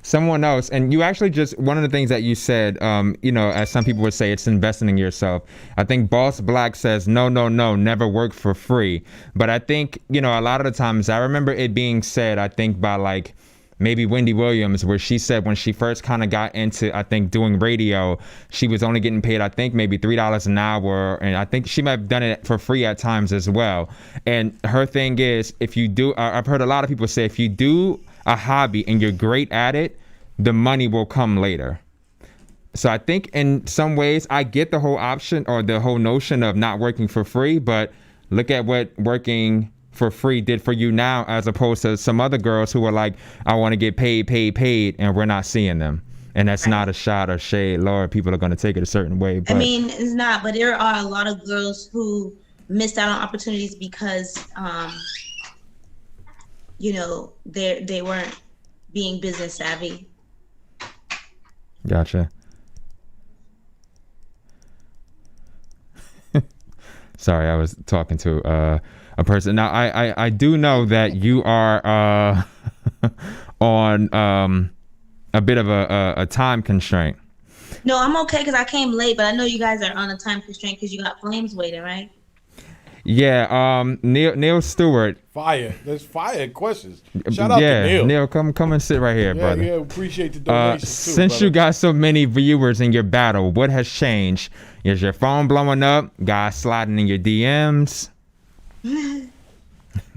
Someone else, and you actually just, one of the things that you said, you know, as some people would say, it's investing in yourself. I think Boss Black says, no, never work for free. But I think, you know, a lot of the times, I remember it being said, I think by like, maybe Wendy Williams, where she said when she first kind of got into, I think, doing radio, she was only getting paid, I think, maybe $3 an hour. And I think she might have done it for free at times as well. And her thing is, if you do, I've heard a lot of people say, if you do a hobby and you're great at it, the money will come later. So I think in some ways, I get the whole option or the whole notion of not working for free, but look at what working for free did for you now, as opposed to some other girls who are like, I want to get paid, and we're not seeing them. And that's not a shot or shade. Lord, people are going to take it a certain way. But I mean, it's not, but there are a lot of girls who missed out on opportunities because, you know, they weren't being business savvy. Gotcha. Sorry, I was talking to a person. Now, I do know that you are on a bit of a time constraint. No, I'm okay because I came late, but I know you guys are on a time constraint because you got Flamez waiting, right? Yeah, Neil Stewart. Fire. There's fire questions. Shout out to Neil. Neil, come and sit right here, brother. Yeah, appreciate the donations too, since brother. you got so many viewers in your battle, what has changed? Is your phone blowing up? Guys sliding in your DMs? My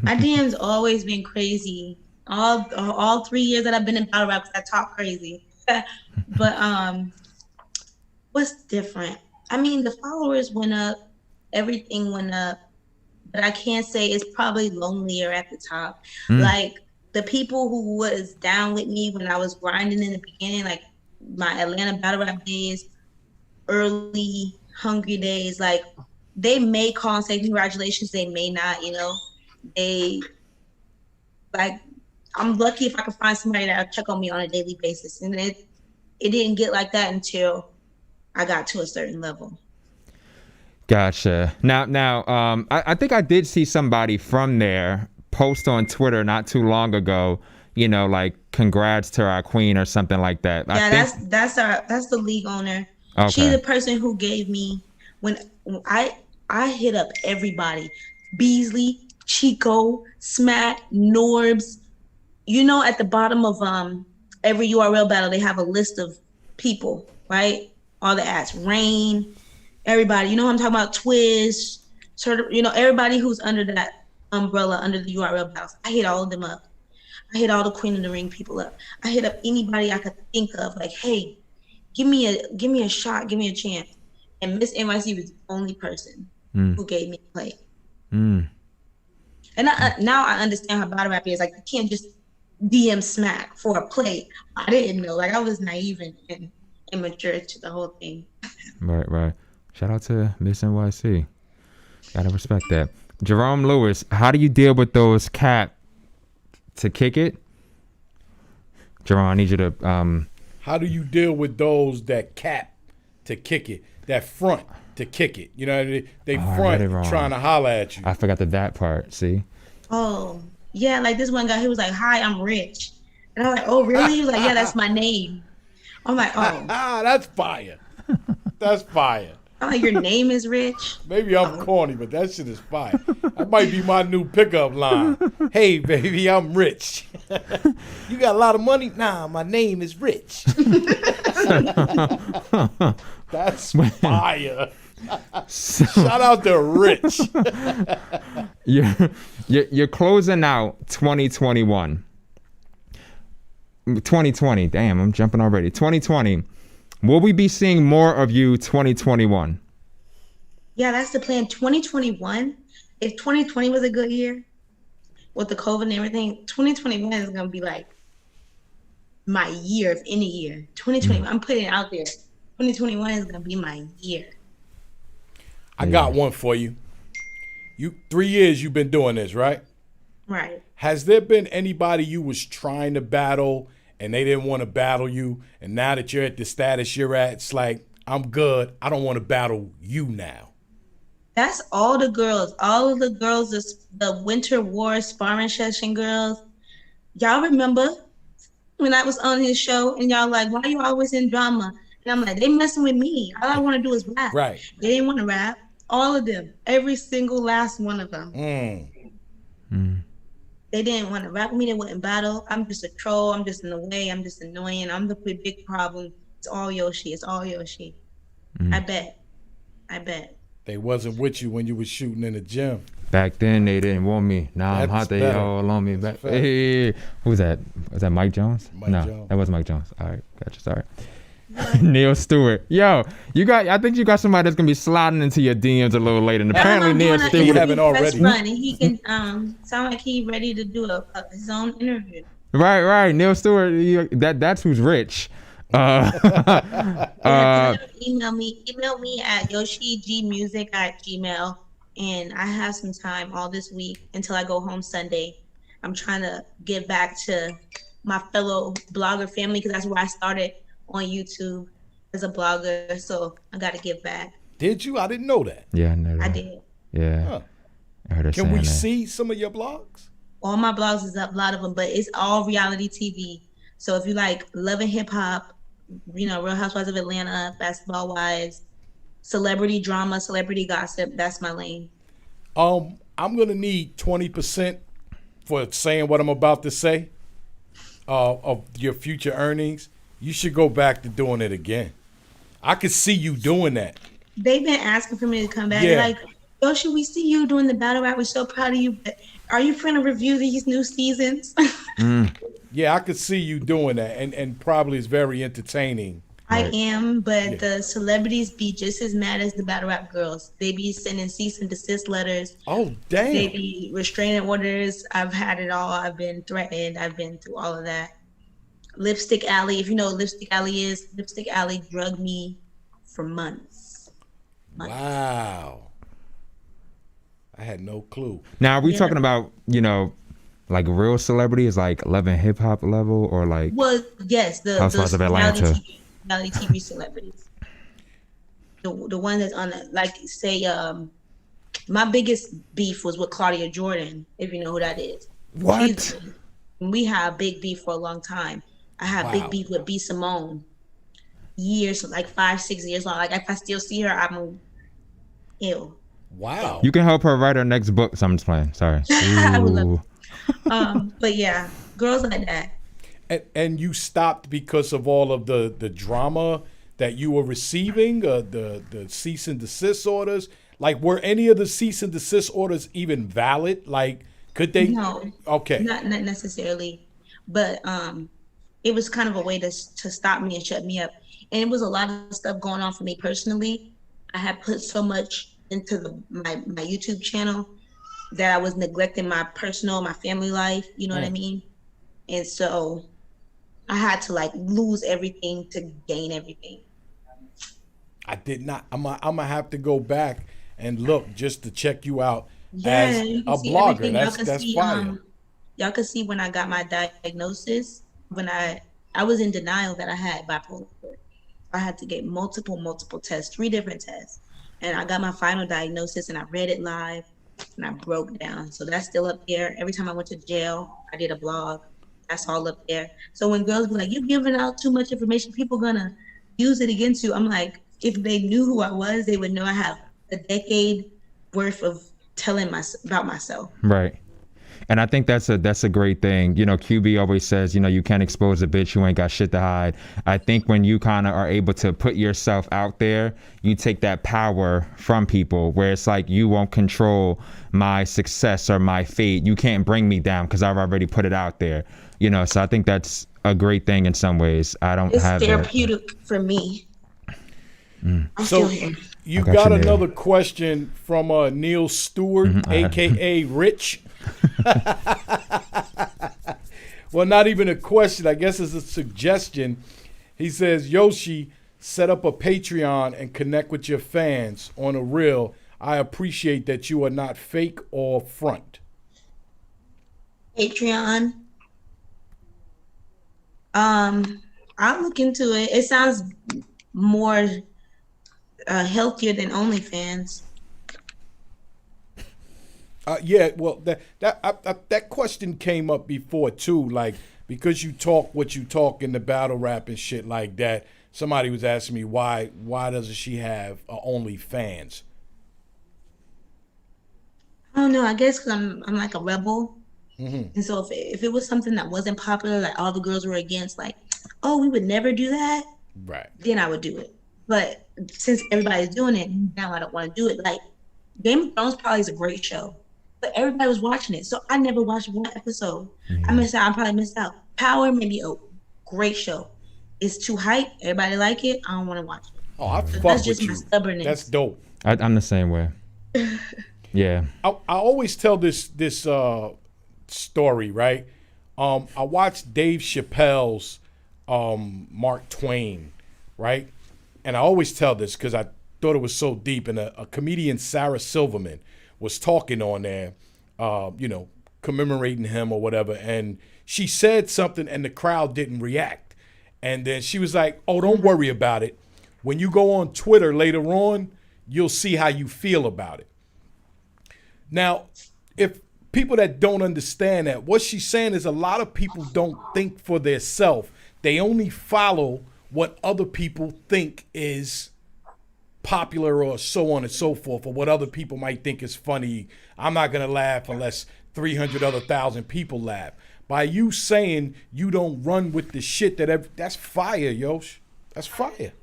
DM's always been crazy. All 3 years that I've been in battle rap, I talk crazy. But what's different? I mean, the followers went up, everything went up, but I can't say it's probably lonelier at the top. Like the people who was down with me when I was grinding in the beginning, like my Atlanta battle rap days, early hungry days, like they may call and say congratulations, they may not, you know. They like, I'm lucky if I can find somebody that'll check on me on a daily basis, and it didn't get like that until I got to a certain level. Gotcha. Now, I think I did see somebody from there post on Twitter not too long ago, you know, like congrats to our queen or something like that. Yeah, that's the league owner. Okay. She's the person who gave me when I hit up everybody, Beasley, Chico, Smack, Norbs. You know, at the bottom of every URL battle, they have a list of people, right? All the ads, Rain, everybody. You know what I'm talking about? Twiz, sort of, you know, everybody who's under that umbrella, under the URL battles. I hit all of them up. I hit all the Queen of the Ring people up. I hit up anybody I could think of, like, hey, give me a shot, give me a chance. And Miss NYC was the only person who gave me a play. And now I understand how battle rap is. Like, you can't just DM Smack for a play. I didn't know. Like, I was naive and immature to the whole thing. Right. Shout out to Miss NYC. Gotta respect that. Jerome Lewis, how do you deal with those cap to kick it? Jerome, I need you to How do you deal with those that cap to kick it, that front to kick it? You know, they front trying to holler at you. I forgot that part. See? Oh, yeah, like this one guy, he was like, hi, I'm Rich. And I was like, oh, really? He was like, yeah, that's my name. I'm like, oh. That's fire. That's fire. I'm like, your name is Rich? Maybe I'm corny, but that shit is fire. That might be my new pickup line. Hey, baby, I'm rich. You got a lot of money? Nah, my name is Rich. That's fire. Shout out to Rich. You're closing out 2021. 2020. Damn, I'm jumping already. 2020. Will we be seeing more of you 2021? Yeah, that's the plan. 2021. If 2020 was a good year with the COVID and everything, 2021 is gonna be like my year, if any year. 2020. I'm putting it out there. 2021 is gonna be my year. I got one for you. 3 years you've been doing this, right? Right. Has there been anybody you was trying to battle and they didn't want to battle you, and now that you're at the status you're at, it's like, I'm good, I don't want to battle you now? That's all the girls. All of the girls, the Winter War sparring session girls. Y'all remember when I was on his show and y'all like, why you always in drama? And I'm like, they messing with me. All I want to do is rap. Right. They didn't want to rap. All of them. Every single last one of them. They didn't want to rap with me. They wouldn't battle. I'm just a troll. I'm just in the way. I'm just annoying. I'm the big problem. It's all Yoshi. It's all Yoshi. I bet. They wasn't with you when you was shooting in the gym. Back then they didn't want me. Now I'm hot. They all on me. Back. Hey, who's that? Was that Mike Jones? No, that was Mike Jones. All right, gotcha. Sorry. Neil Stewart. Yo, I think you got somebody that's gonna be sliding into your DMs a little later. And apparently Neil Stewart haven't already. And he can sound like he ready to do his own interview. Right. Neil Stewart. That's who's rich. Email me at yoshigmusic@gmail.com, and I have some time all this week until I go home Sunday. I'm trying to get back to my fellow blogger family, because that's where I started on YouTube as a blogger. So I got to give back. Did you? I didn't know that. Yeah, I know that. I did. Yeah. Huh. I heard her Can saying we that. see some of your blogs? All my blogs is up, a lot of them, but it's all reality TV. So if you like Love and Hip Hop, Real Housewives of Atlanta, Basketball Wives, celebrity drama, celebrity gossip, that's my lane. I'm gonna need 20% for saying what I'm about to say of your future earnings. You should go back to doing it again. I could see you doing that. They've been asking for me to come back. Yeah. Like, Yoshi, we see you doing the battle rap. We're so proud of you. But are you going to review these new seasons? Yeah, I could see you doing that, and probably it's very entertaining. I am, but the celebrities be just as mad as the battle rap girls. They be sending cease and desist letters. Oh, damn. They be restraining orders. I've had it all. I've been threatened. I've been through all of that. Lipstick Alley, if you know what Lipstick Alley is, Lipstick Alley drugged me for months. Wow. I had no clue. Now, are we talking about, like real celebrities, like Love and Hip Hop level, or like? Well, yes, the Housewives of Atlanta. reality TV celebrities. The one that's on the, like, say, my biggest beef was with Claudia Jordan, if you know who that is. What? We had big beef for a long time. I had big beef with B. Simone. Years, like 5-6 years long. Like, if I still see her, I'm ill. Wow. You can help her write her next book. So I'm just playing. Sorry. I would love Ooh. But yeah, girls like that. And you stopped because of all of the drama that you were receiving, the cease and desist orders. Like, were any of the cease and desist orders even valid? Like, could they? No. Okay. Not necessarily, but it was kind of a way to stop me and shut me up. And it was a lot of stuff going on for me personally. I had put so much into my YouTube channel that I was neglecting my personal, my family life. You know what I mean? And so I had to like lose everything to gain everything. I did not. I'm gonna have to go back and look just to check you out as You a can see blogger. everything. That's fire. Y'all can see when I got my diagnosis, when I was in denial that I had bipolar. I had to get multiple tests, 3 different tests. And I got my final diagnosis and I read it live and I broke down. So that's still up there. Every time I went to jail, I did a blog. That's all up there. So when girls be like, you're giving out too much information, people gonna use it against you. I'm like, if they knew who I was, they would know I have a decade worth of telling about myself. Right. And I think that's a great thing. QB always says, you can't expose a bitch who ain't got shit to hide. I think when you kind of are able to put yourself out there, you take that power from people where it's like, you won't control my success or my fate. You can't bring me down because I've already put it out there. So I think that's a great thing in some ways. I don't have It's therapeutic for me. I'm So still here. you got got you, Neil. another question from Neil Stewart, aka Rich. Well, not even a question. I guess it's a suggestion. He says, Yoshi, set up a Patreon and connect with your fans on a real. I appreciate that you are not fake or front. Patreon. I'll look into it. It sounds more healthier than OnlyFans. Yeah, well, that question came up before too. Like, because you talk what you talk in the battle rap and shit like that. Somebody was asking me why doesn't she have OnlyFans? I don't know. I guess because I'm like a rebel, and so if it was something that wasn't popular, like all the girls were against, like, oh, we would never do that, Right. then I would do it. But since everybody's doing it now, I don't want to do it. Like, Game of Thrones probably is a great show, but everybody was watching it, so I never watched one episode. I missed out. I probably missed out. Power may be a great show. It's too hype. Everybody like it. I don't want to watch it. Oh, I fuck That's with just you. my stubbornness. That's dope. I'm the same way. Yeah. I always tell this story, right? I watched Dave Chappelle's Mark Twain, right? And I always tell this because I thought it was so deep. And a comedian, Sarah Silverman, was talking on there, commemorating him or whatever. And she said something and the crowd didn't react. And then she was like, oh, don't worry about it. When you go on Twitter later on, you'll see how you feel about it. Now, if people that don't understand that, what she's saying is a lot of people don't think for themselves. They only follow what other people think is popular or so on and so forth, or what other people might think is funny. I'm not going to laugh unless 300,000 people laugh. By you saying you don't run with the shit that's fire, Yosh. That's fire.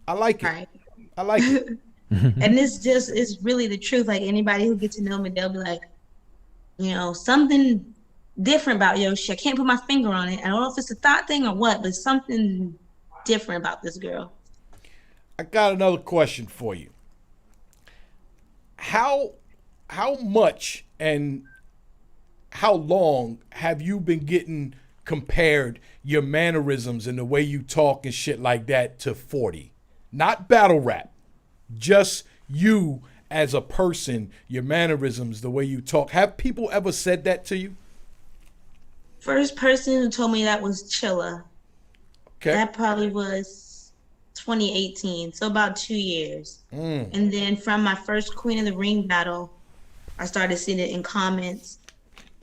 I like it. Right. I like it. And it's really the truth. Like anybody who gets to know me, they'll be like, something different about Yoshi. I can't put my finger on it. I don't know if it's a thought thing or what, but something different about this girl. I got another question for you. How much and how long have you been getting compared your mannerisms and the way you talk and shit like that to 40? Not battle rap. Just you as a person, your mannerisms, the way you talk. Have people ever said that to you? First person who told me that was Chilla. Okay. That probably was 2018, so about 2 years. And then from my first Queen of the Ring battle, I started seeing it in comments.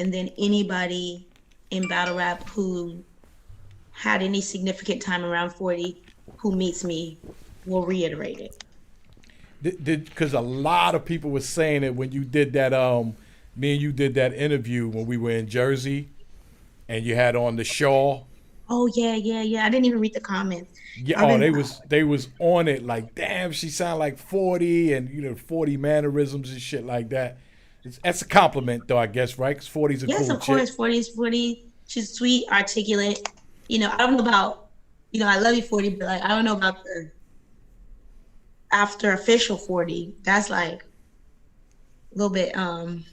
And then anybody in battle rap who had any significant time around 40 who meets me will reiterate it. Because a lot of people were saying it when you did that, me and you did that interview when we were in Jersey and you had on the shawl. Oh yeah. I didn't even read the comments. Yeah, they was on it like, damn, she sound like 40 and 40 mannerisms and shit like that. That's a compliment though, I guess, right? Because 40's a cool chick. Yes, of course, 40 is 40. She's sweet, articulate. I don't know about, I love you 40, but like I don't know about the after official 40. That's like a little bit on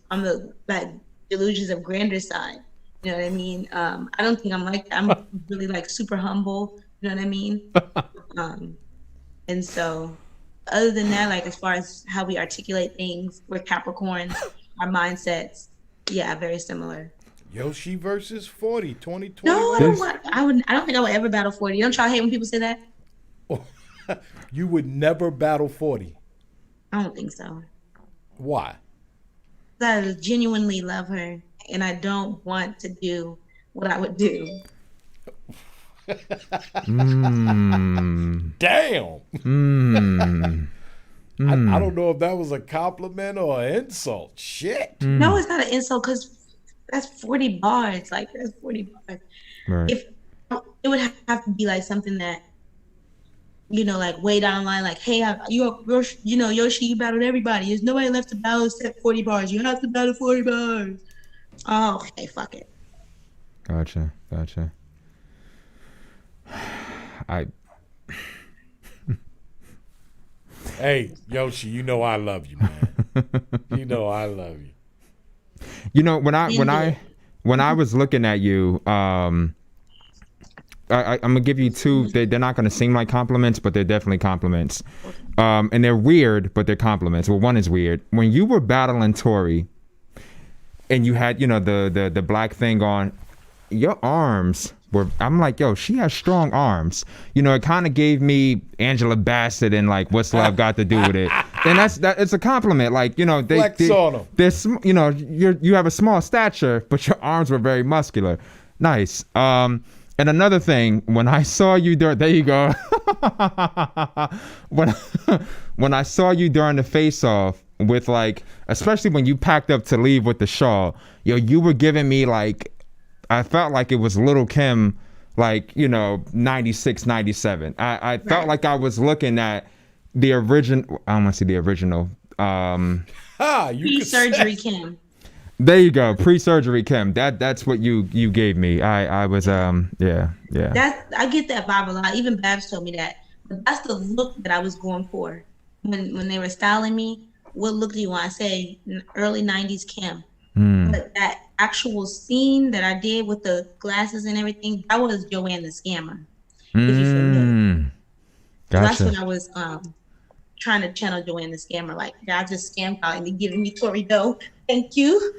the like delusions of grandeur side. You know what I mean? I don't think I'm like that. I'm really like super humble. You know what I mean? And so other than that, like as far as how we articulate things, we're Capricorns, our mindsets, yeah, very similar. Yoshi versus 40, 2020. No, I don't think I would ever battle 40. You don't try to hate when people say that? You would never battle 40. I don't think so. Why? I genuinely love her, and I don't want to do what I would do. Damn. I don't know if that was a compliment or an insult. Shit. No, it's not an insult because that's 40 bars. Like, that's 40 bars. Right. If it would have to be like something that, like way down the line, like, hey, Yoshi, you battled everybody. There's nobody left to battle except 40 bars. You have to battle 40 bars. Oh, okay, fuck it. Gotcha. Hey, Yoshi, I love you, man. I love you. When I was looking at you, I'm gonna give you two. They're not gonna seem like compliments, but they're definitely compliments. And they're weird, but they're compliments. Well, one is weird. When you were battling Tori, and you had the black thing on, your arms were. I'm like, yo, she has strong arms. It kind of gave me Angela Bassett and like, what's love got to do with it? And it's a compliment. Like, Flex on them. You have a small stature, but your arms were very muscular. Nice. And another thing, when I saw you there you go. when I saw you during the face-off with like, especially when you packed up to leave with the shawl, you were giving me like, I felt like it was Little Kim, like, 96, 97. I felt like I was looking at the original. I don't want to see the original. Pre-surgery Kim. There you go, pre-surgery Kim. That's what you gave me. I was yeah. I get that vibe a lot. Even Babs told me that. But that's the look that I was going for when they were styling me. What look do you want? I say early 90s Kim. But that actual scene that I did with the glasses and everything, that was Joanne the Scammer. If you familiar. Gotcha. So that's when I was trying to channel Joanne the Scammer. Like, I just scammed out and they giving me Tori Doe. Thank you.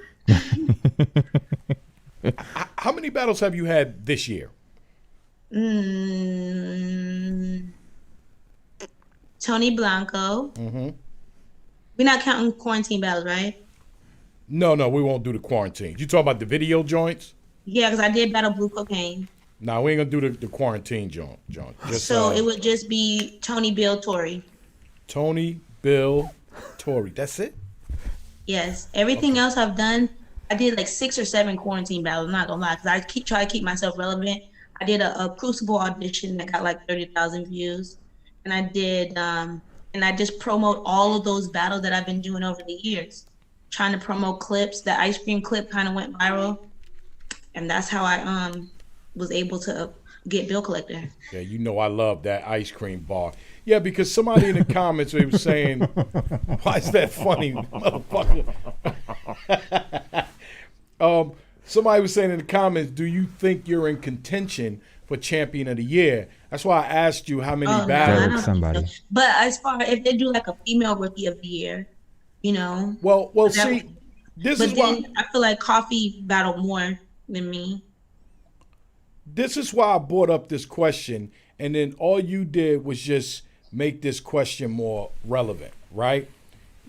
How many battles have you had this year? Tony Blanco. Mm-hmm. We're not counting quarantine battles, right? No, we won't do the quarantines. You talking about the video joints? Yeah, because I did battle Blue Cocaine. No, we ain't gonna do the quarantine joint. Just, so it would just be Tony, Bill, Tory. Tony, Bill, Tory. That's it? Yes. Everything else I've done, I did like 6 or 7 quarantine battles. I'm not gonna lie, because I try to keep myself relevant. I did a Crucible audition that got like 30,000 views, and I did, and I just promote all of those battles that I've been doing over the years, trying to promote clips. The ice cream clip kind of went viral, and that's how I was able to get Bill Collector. Yeah, you know I love that ice cream bar. Yeah, because somebody in the comments was saying, "Why is that funny, motherfucker?" Somebody was saying in the comments, "Do you think you're in contention for Champion of the Year?" That's why I asked you how many battles. No, somebody. So. But as far if they do like a female Rookie of the Year, you know. Well, see, this is why I feel like Coffee battled more than me. This is why I brought up this question, and then all you did was just make this question more relevant, right?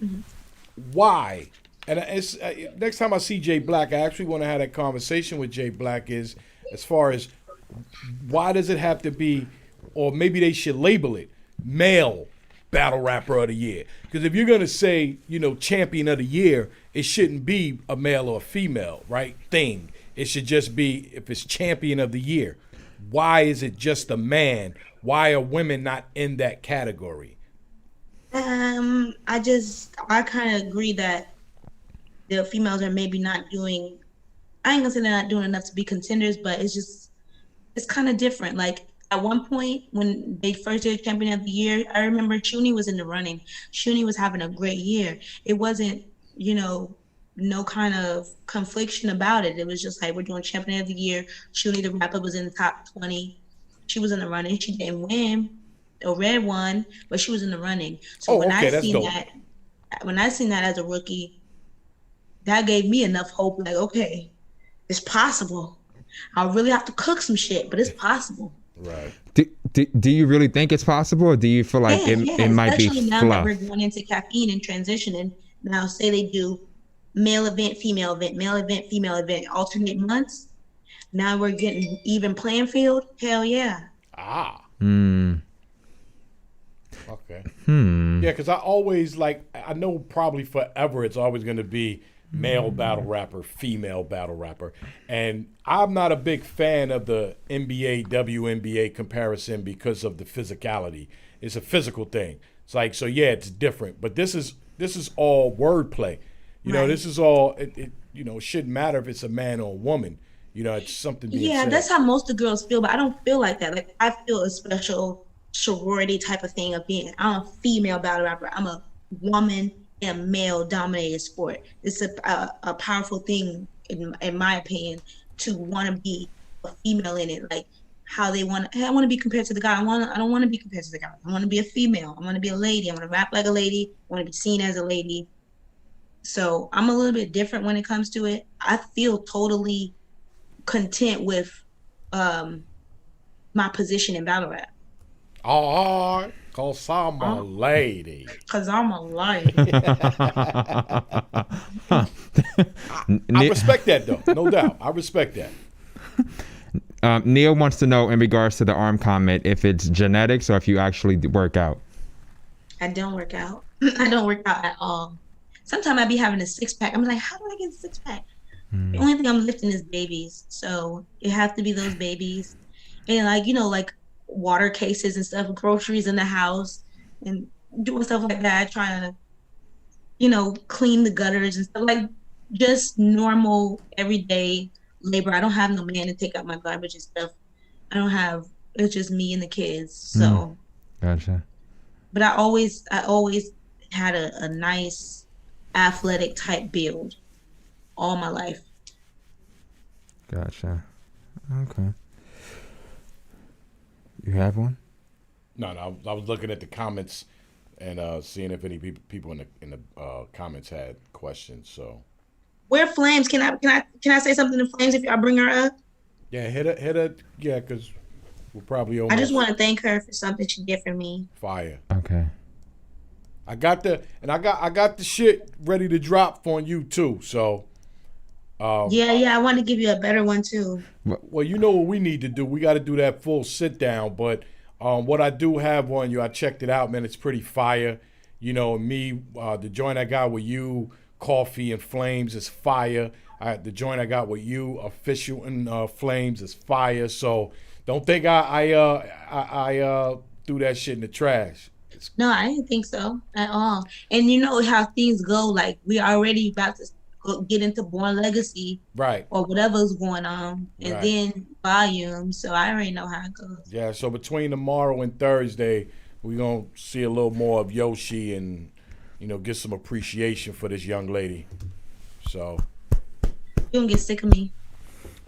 Mm-hmm. Why? And it's next time I see Jay Black, I actually want to have that conversation with Jay Black. Is as far as why does it have to be, or maybe they should label it male battle rapper of the year? Because if you're gonna say, champion of the year, it shouldn't be a male or a female, right? Thing. It should just be, if it's champion of the year, why is it just a man? Why are women not in that category? I kind of agree that the females are maybe not doing, I ain't gonna say they're not doing enough to be contenders, but it's kind of different. Like at one point when they first did champion of the year, I remember Shuni was in the running. Shuni was having a great year. It wasn't, no kind of confliction about it. It was just like, we're doing champion of the year. Shuni the rapper was in the top 20. She was in the running. She didn't win. Or Red won, but she was in the running. So when I seen that as a rookie, that gave me enough hope. Like, okay, it's possible. I'll really have to cook some shit, but it's possible. Right. Do you really think it's possible, or do you feel like it might be especially now fluff? that we're going into caffeine and transitioning. Now, say they do male event, female event, male event, female event, alternate months. Now we're getting even playing field. Hell yeah. Okay. Yeah, because I always I know probably forever it's always going to be male battle rapper, female battle rapper. And I'm not a big fan of the NBA, WNBA comparison because of the physicality. It's a physical thing. It's like, so yeah, it's different. But this is all wordplay. This is all, it shouldn't matter if it's a man or a woman. It's something being said. That's how most of the girls feel, but I don't feel like that. Like, I feel a special sorority type of thing of being, I'm a female battle rapper. I'm a woman in a male-dominated sport. It's a powerful thing, in my opinion, to want to be a female in it. Like, how they want, I want to be compared to the guy. I don't want to be compared to the guy. I want to be a female. I want to be a lady. I want to rap like a lady. I want to be seen as a lady. So I'm a little bit different when it comes to it. I feel totally content with my position in battle rap. All right, cause I'm a lady. Cause I'm a lady. I respect that though, no doubt. I respect that. Neil wants to know in regards to the arm comment if it's genetics or if you actually work out. I don't work out. I don't work out at all. Sometimes I be having a 6-pack. I'm like, how do I get a 6-pack? The only thing I'm lifting is babies. So it has to be those babies. And like water cases and stuff, groceries in the house and doing stuff like that, trying to, clean the gutters and stuff, like just normal everyday labor. I don't have no man to take out my garbage and stuff. It's just me and the kids. So Gotcha. But I always had a nice athletic type build all my life. Gotcha. Okay. You have one? No, I was looking at the comments and seeing if any people in the comments had questions. So Where Flames? Can I say something to Flames if y'all bring her up? Yeah, hit her. Yeah, because we're probably almost I just want to thank her for something she did for me. fire. Okay. I got the shit ready to drop on you too. So. Yeah, I want to give you a better one too. Well, you know what we need to do. We got to do that full sit down. But what I do have on you, I checked it out, man. It's pretty fire. You know, me, the joint I got with you, Coffee and Flames is fire. The joint I got with you, Official and Flames is fire. So don't think I threw that shit in the trash. No, I didn't think so at all. And you know how things go. Like we already about to get into Born Legacy, Right? Or whatever's going on, and Right. then Volume. So I already know how it goes. Yeah. So between tomorrow and Thursday, we're gonna see a little more of Yoshi and get some appreciation for this young lady. So. You don't get sick of me.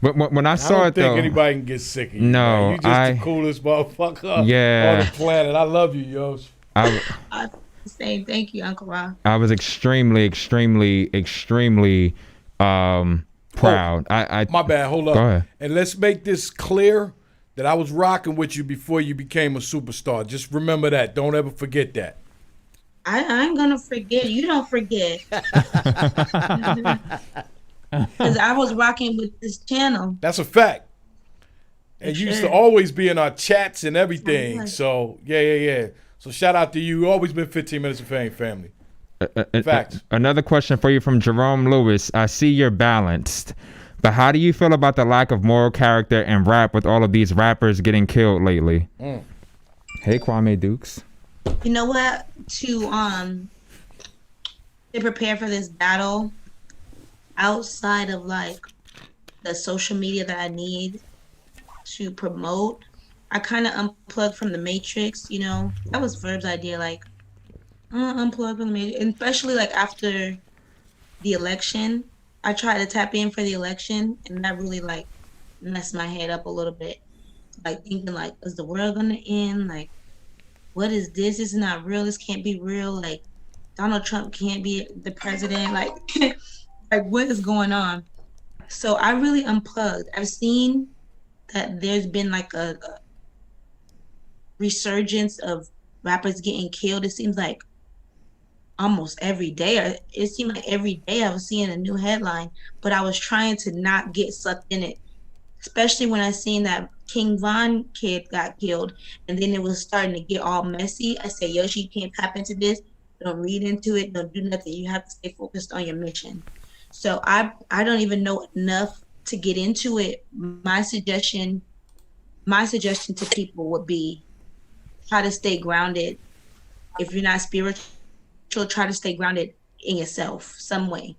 When I saw I it don't think though, anybody can get sick of you. No, man. You just the coolest motherfucker Yeah. on the planet. I love you, Yosh. I say thank you, Uncle Rob. I was extremely proud. My bad. Hold up. Go ahead. And let's make this clear that I was rocking with you before you became a superstar. Just remember that. Don't ever forget that. I'm gonna forget. You don't forget. Because I was rocking with this channel. That's a fact. And you used to always be in our chats and everything. So yeah. So shout out to you. You always been 15 Minutes of Fame family. Facts. Another question for you from Jerome Lewis. I see you're balanced, but how do you feel about the lack of moral character and rap with all of these rappers getting killed lately? Hey, Kwame Dukes. You know what? To prepare for this battle, outside of like the social media that I need to promote, I kind of unplugged from the matrix. That was Verb's idea. Like, unplug from the matrix, and especially like after the election, I tried to tap in for the election, and that really like messed my head up a little bit. Like thinking like, is the world gonna end? Like, what is this? This is not real. This can't be real. Like, Donald Trump can't be the president. Like, like what is going on? So I really unplugged. I've seen that there's been like a resurgence of rappers getting killed. It seems like almost every day. It seemed like every day I was seeing a new headline, but I was trying to not get sucked in it, especially when I seen that King Von kid got killed, and then it was starting to get all messy. I said, Yoshi, you can't tap into this. Don't read into it. Don't do nothing. You have to stay focused on your mission. So I don't even know enough to get into it. My suggestion to people would be try to stay grounded. If you're not spiritual, try to stay grounded in yourself some way.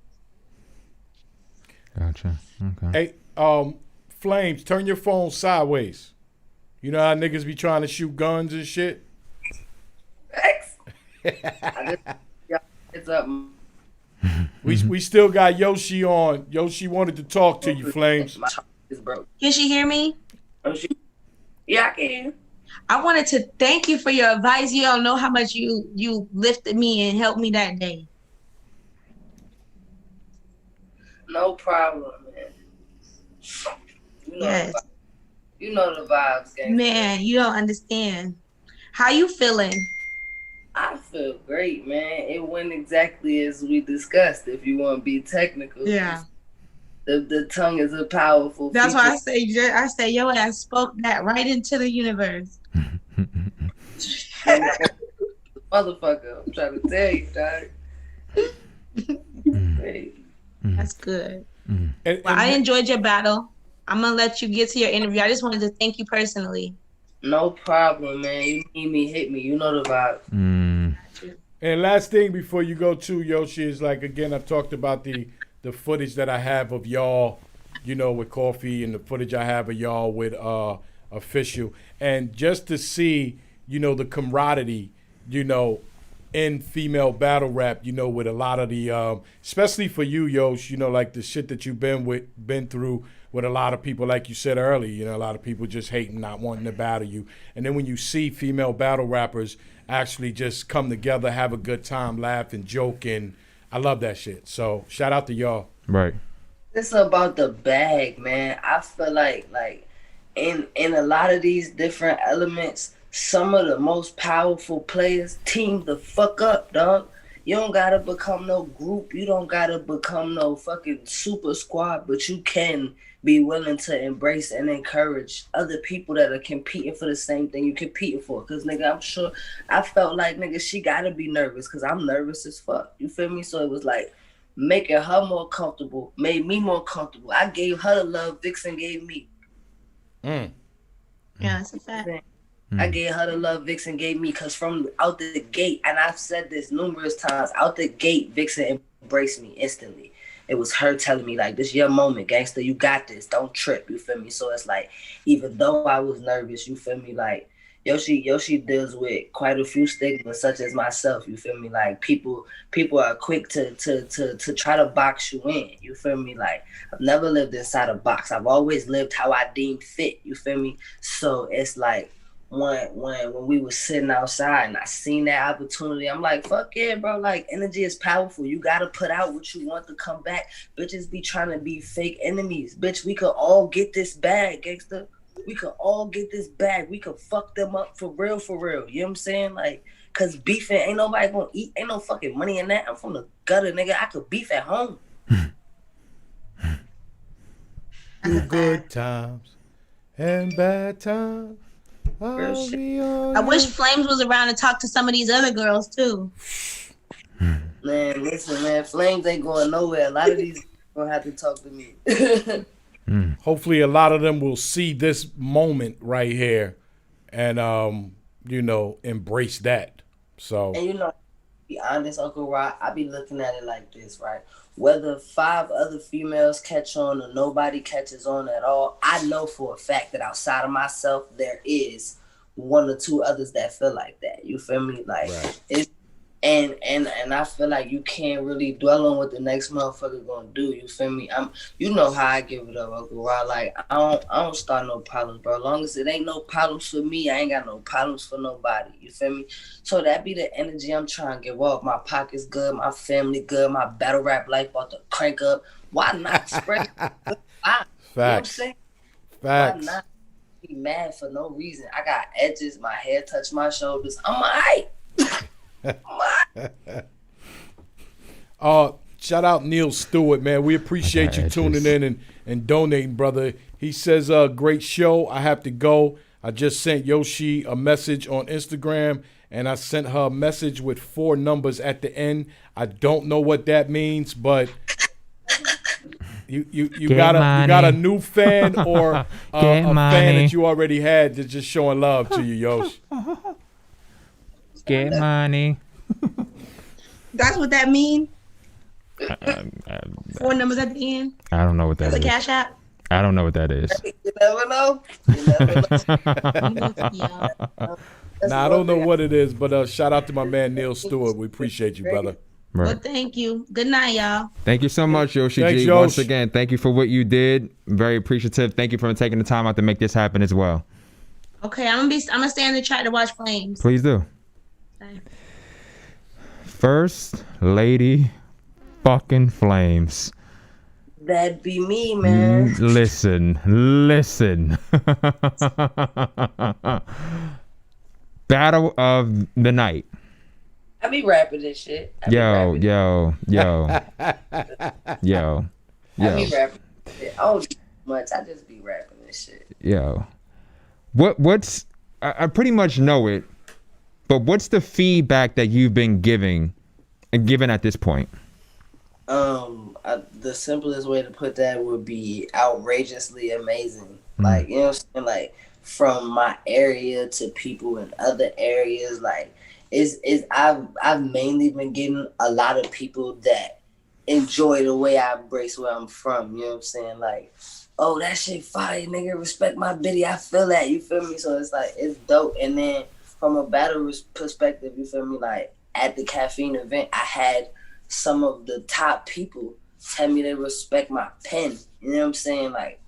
Gotcha. Okay. Hey, Flames, turn your phone sideways. You know how niggas be trying to shoot guns and shit? Thanks. It's up. We still got Yoshi on. Yoshi wanted to talk to you, Flames. My is broke. Can she hear me? Yeah, I can. I wanted to thank you for your advice. You don't know how much you lifted me and helped me that day. No problem, man. Yes. You know the vibes, gang. Man, you don't understand. How you feeling? I feel great, man. It went exactly as we discussed. If you want to be technical, Yeah. The tongue is a powerful. That's feature. why I say your ass spoke that right into the universe. Motherfucker, I'm trying to tell you, dog. Hey. That's good. And I enjoyed your battle. I'm gonna let you get to your interview. I just wanted to thank you personally. No problem, man. You need me, hit me. You know the vibes. And last thing before you go to Yoshi is like, again, I talked about the footage that I have of y'all, with Coffee, and the footage I have of y'all with Official. And just to see, the camaraderie, in female battle rap, with a lot of the, especially for you, Yosh, like the shit that you've been through with a lot of people, like you said earlier, a lot of people just hating, not wanting to battle you. And then when you see female battle rappers actually just come together, have a good time, laugh and joke, and I love that shit. So shout out to y'all. Right. It's about the bag, man. I feel like in a lot of these different elements, some of the most powerful players team the fuck up, dog. You don't gotta become no group. You don't gotta become no fucking super squad, but you can be willing to embrace and encourage other people that are competing for the same thing you competing for. Cause nigga, I'm sure I felt like nigga, she gotta be nervous cause I'm nervous as fuck. You feel me? So it was like making her more comfortable, made me more comfortable. I gave her the love Vixen gave me. Yeah, that's a fact. I gave her the love Vixen gave me because from out the gate, and I've said this numerous times, out the gate, Vixen embraced me instantly. It was her telling me, like, this your moment, gangster. You got this. Don't trip. You feel me? So it's like, even though I was nervous, you feel me? Like, Yoshi deals with quite a few stigmas, such as myself. You feel me? Like people are quick to try to box you in. You feel me? Like I've never lived inside a box. I've always lived how I deemed fit. You feel me? So it's like when we were sitting outside and I seen that opportunity, I'm like, fuck yeah, bro. Like energy is powerful. You gotta put out what you want to come back. Bitches be trying to be fake enemies. Bitch, we could all get this bag, gangster. We could all get this bag. We could fuck them up for real, for real. You know what I'm saying? Like, cause beefing ain't nobody gonna eat. Ain't no fucking money in that. I'm from the gutter, nigga. I could beef at home. Good times and bad times. I wish Flames was around to talk to some of these other girls too. Man, listen, man. Flames ain't going nowhere. A lot of these gonna have to talk to me. Hopefully a lot of them will see this moment right here and embrace that. So and to be honest, Uncle Rod, I be looking at it like this, right? Whether 5 other females catch on or nobody catches on at all, I know for a fact that outside of myself there is 1 or 2 others that feel like that. You feel me? Like right. It's and I feel like you can't really dwell on what the next motherfucker gonna do. You feel me? You know how I give it up, Uncle Rod. Like I don't start no problems, bro. As long as it ain't no problems for me, I ain't got no problems for nobody. You feel me? So that be the energy I'm trying to give off. My pocket's good, my family good, my battle rap life about to crank up. Why not spread? Facts. You know what I'm saying? Facts. Why not be mad for no reason? I got edges. My hair touch my shoulders. I'm alright. Shout out Neil Stewart, man. We appreciate you tuning in and donating, brother. He says, great show. I have to go. I just sent Yoshi a message on Instagram, and I sent her a message with 4 numbers at the end. I don't know what that means, but you got a new fan or a fan that you already had that's just showing love to you, Yoshi. Get money. That's what that mean? 4 numbers at the end? I don't know what that is. That's a cash app? I don't know what that is. You never know. Nah, I don't know what it is, but shout out to my man Neil Stewart. We appreciate you, brother. Right. Well, thank you. Good night, y'all. Thank you so much, Yoshi Thanks, G. Yosh. Once again, thank you for what you did. Very appreciative. Thank you for taking the time out to make this happen as well. Okay, I'm gonna stay in the chat to watch Flames. Please do. Okay. First Lady fucking Flames. That'd be me, man. Listen. Battle of the night. I be rapping this shit. Yo. I be rapping this shit. I don't do much. I just be rapping this shit. Yo. What's I pretty much know it, but what's the feedback that you've been given at this point? The simplest way to put that would be outrageously amazing. Like, you know what I'm saying? Like, from my area to people in other areas, like, I've mainly been getting a lot of people that enjoy the way I embrace where I'm from. You know what I'm saying? Like, oh, that shit fire, nigga. Respect my biddy. I feel that. You feel me? So it's like, it's dope. And then from a battle perspective, you feel me? Like, at the caffeine event, I had some of the top people tell me they respect my pen. You know what I'm saying? Like,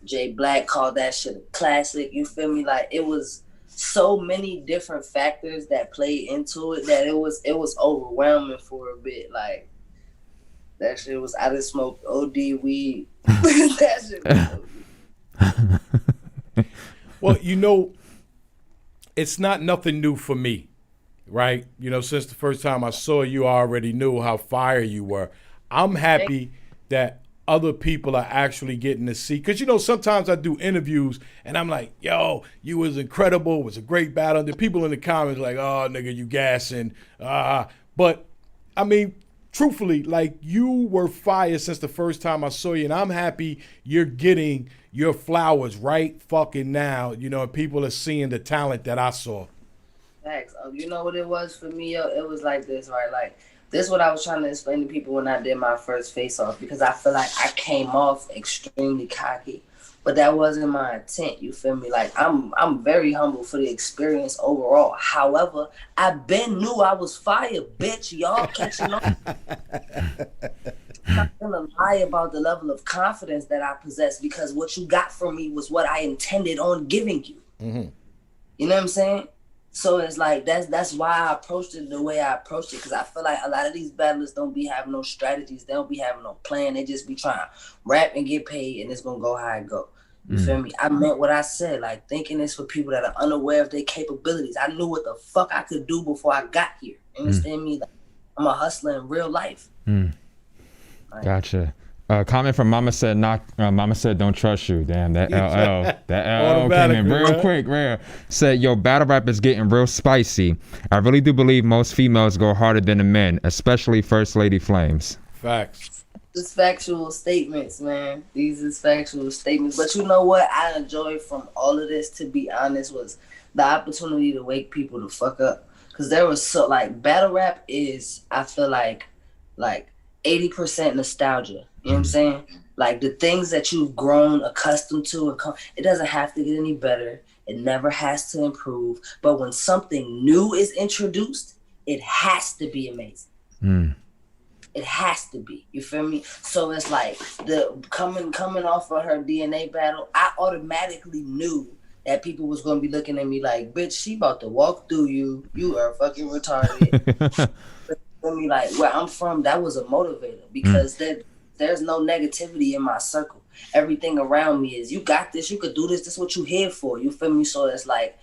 Jay Black called that shit a classic. You feel me? Like, it was so many different factors that played into it that it was overwhelming for a bit. Like, That shit was, I done smoked OD weed. That shit was OD. Well, you know, it's not nothing new for me, right? You know, since the first time I saw you, I already knew how fire you were. I'm happy that other people are actually getting to see, because, you know, sometimes I do interviews and I'm like, yo, you was incredible, it was a great battle. And the people in the comments like, oh, nigga, you gassing. But, I mean, truthfully, like, you were fire since the first time I saw you, and I'm happy you're getting your flowers right fucking now, you know, and people are seeing the talent that I saw. Facts. You know what it was for me, yo? It was like this, right? Like, this is what I was trying to explain to people when I did my first face-off, because I feel like I came off extremely cocky, but that wasn't my intent, you feel me? Like, I'm very humble for the experience overall. However, I been knew I was fire, bitch. Y'all catching on. I'm not gonna lie about the level of confidence that I possess, because what you got from me was what I intended on giving you. Mm-hmm. You know what I'm saying? So it's like, that's why I approached it the way I approached it, because I feel like a lot of these battlers don't be having no strategies. They don't be having no plan. They just be trying to rap and get paid, and it's gonna go how it go. You feel me? I meant what I said, like, thinking it's for people that are unaware of their capabilities. I knew what the fuck I could do before I got here. You understand me? Like, I'm a hustler in real life. Like, Gotcha. Comment from Mama said Mama said don't trust you. Damn, that LL came in real quick. Rare said, yo, battle rap is getting real spicy. I really do believe most females go harder than the men, especially First Lady Flamez. Facts. This factual statements, man. These is factual statements. But you know what I enjoyed from all of this, to be honest, was the opportunity to wake people the fuck up. Because there was so, like, battle rap is, I feel like 80% nostalgia. You know what I'm saying? Like, the things that you've grown accustomed to, it doesn't have to get any better. It never has to improve. But when something new is introduced, it has to be amazing. It has to be. You feel me? So it's like, the coming off of her DNA battle, I automatically knew that people was going to be looking at me like, bitch, she about to walk through you. You are fucking retarded. For me, like, where I'm from, that was a motivator, because there's no negativity in my circle. Everything around me is, you got this, you could do this, this is what you here for. You feel me? So it's like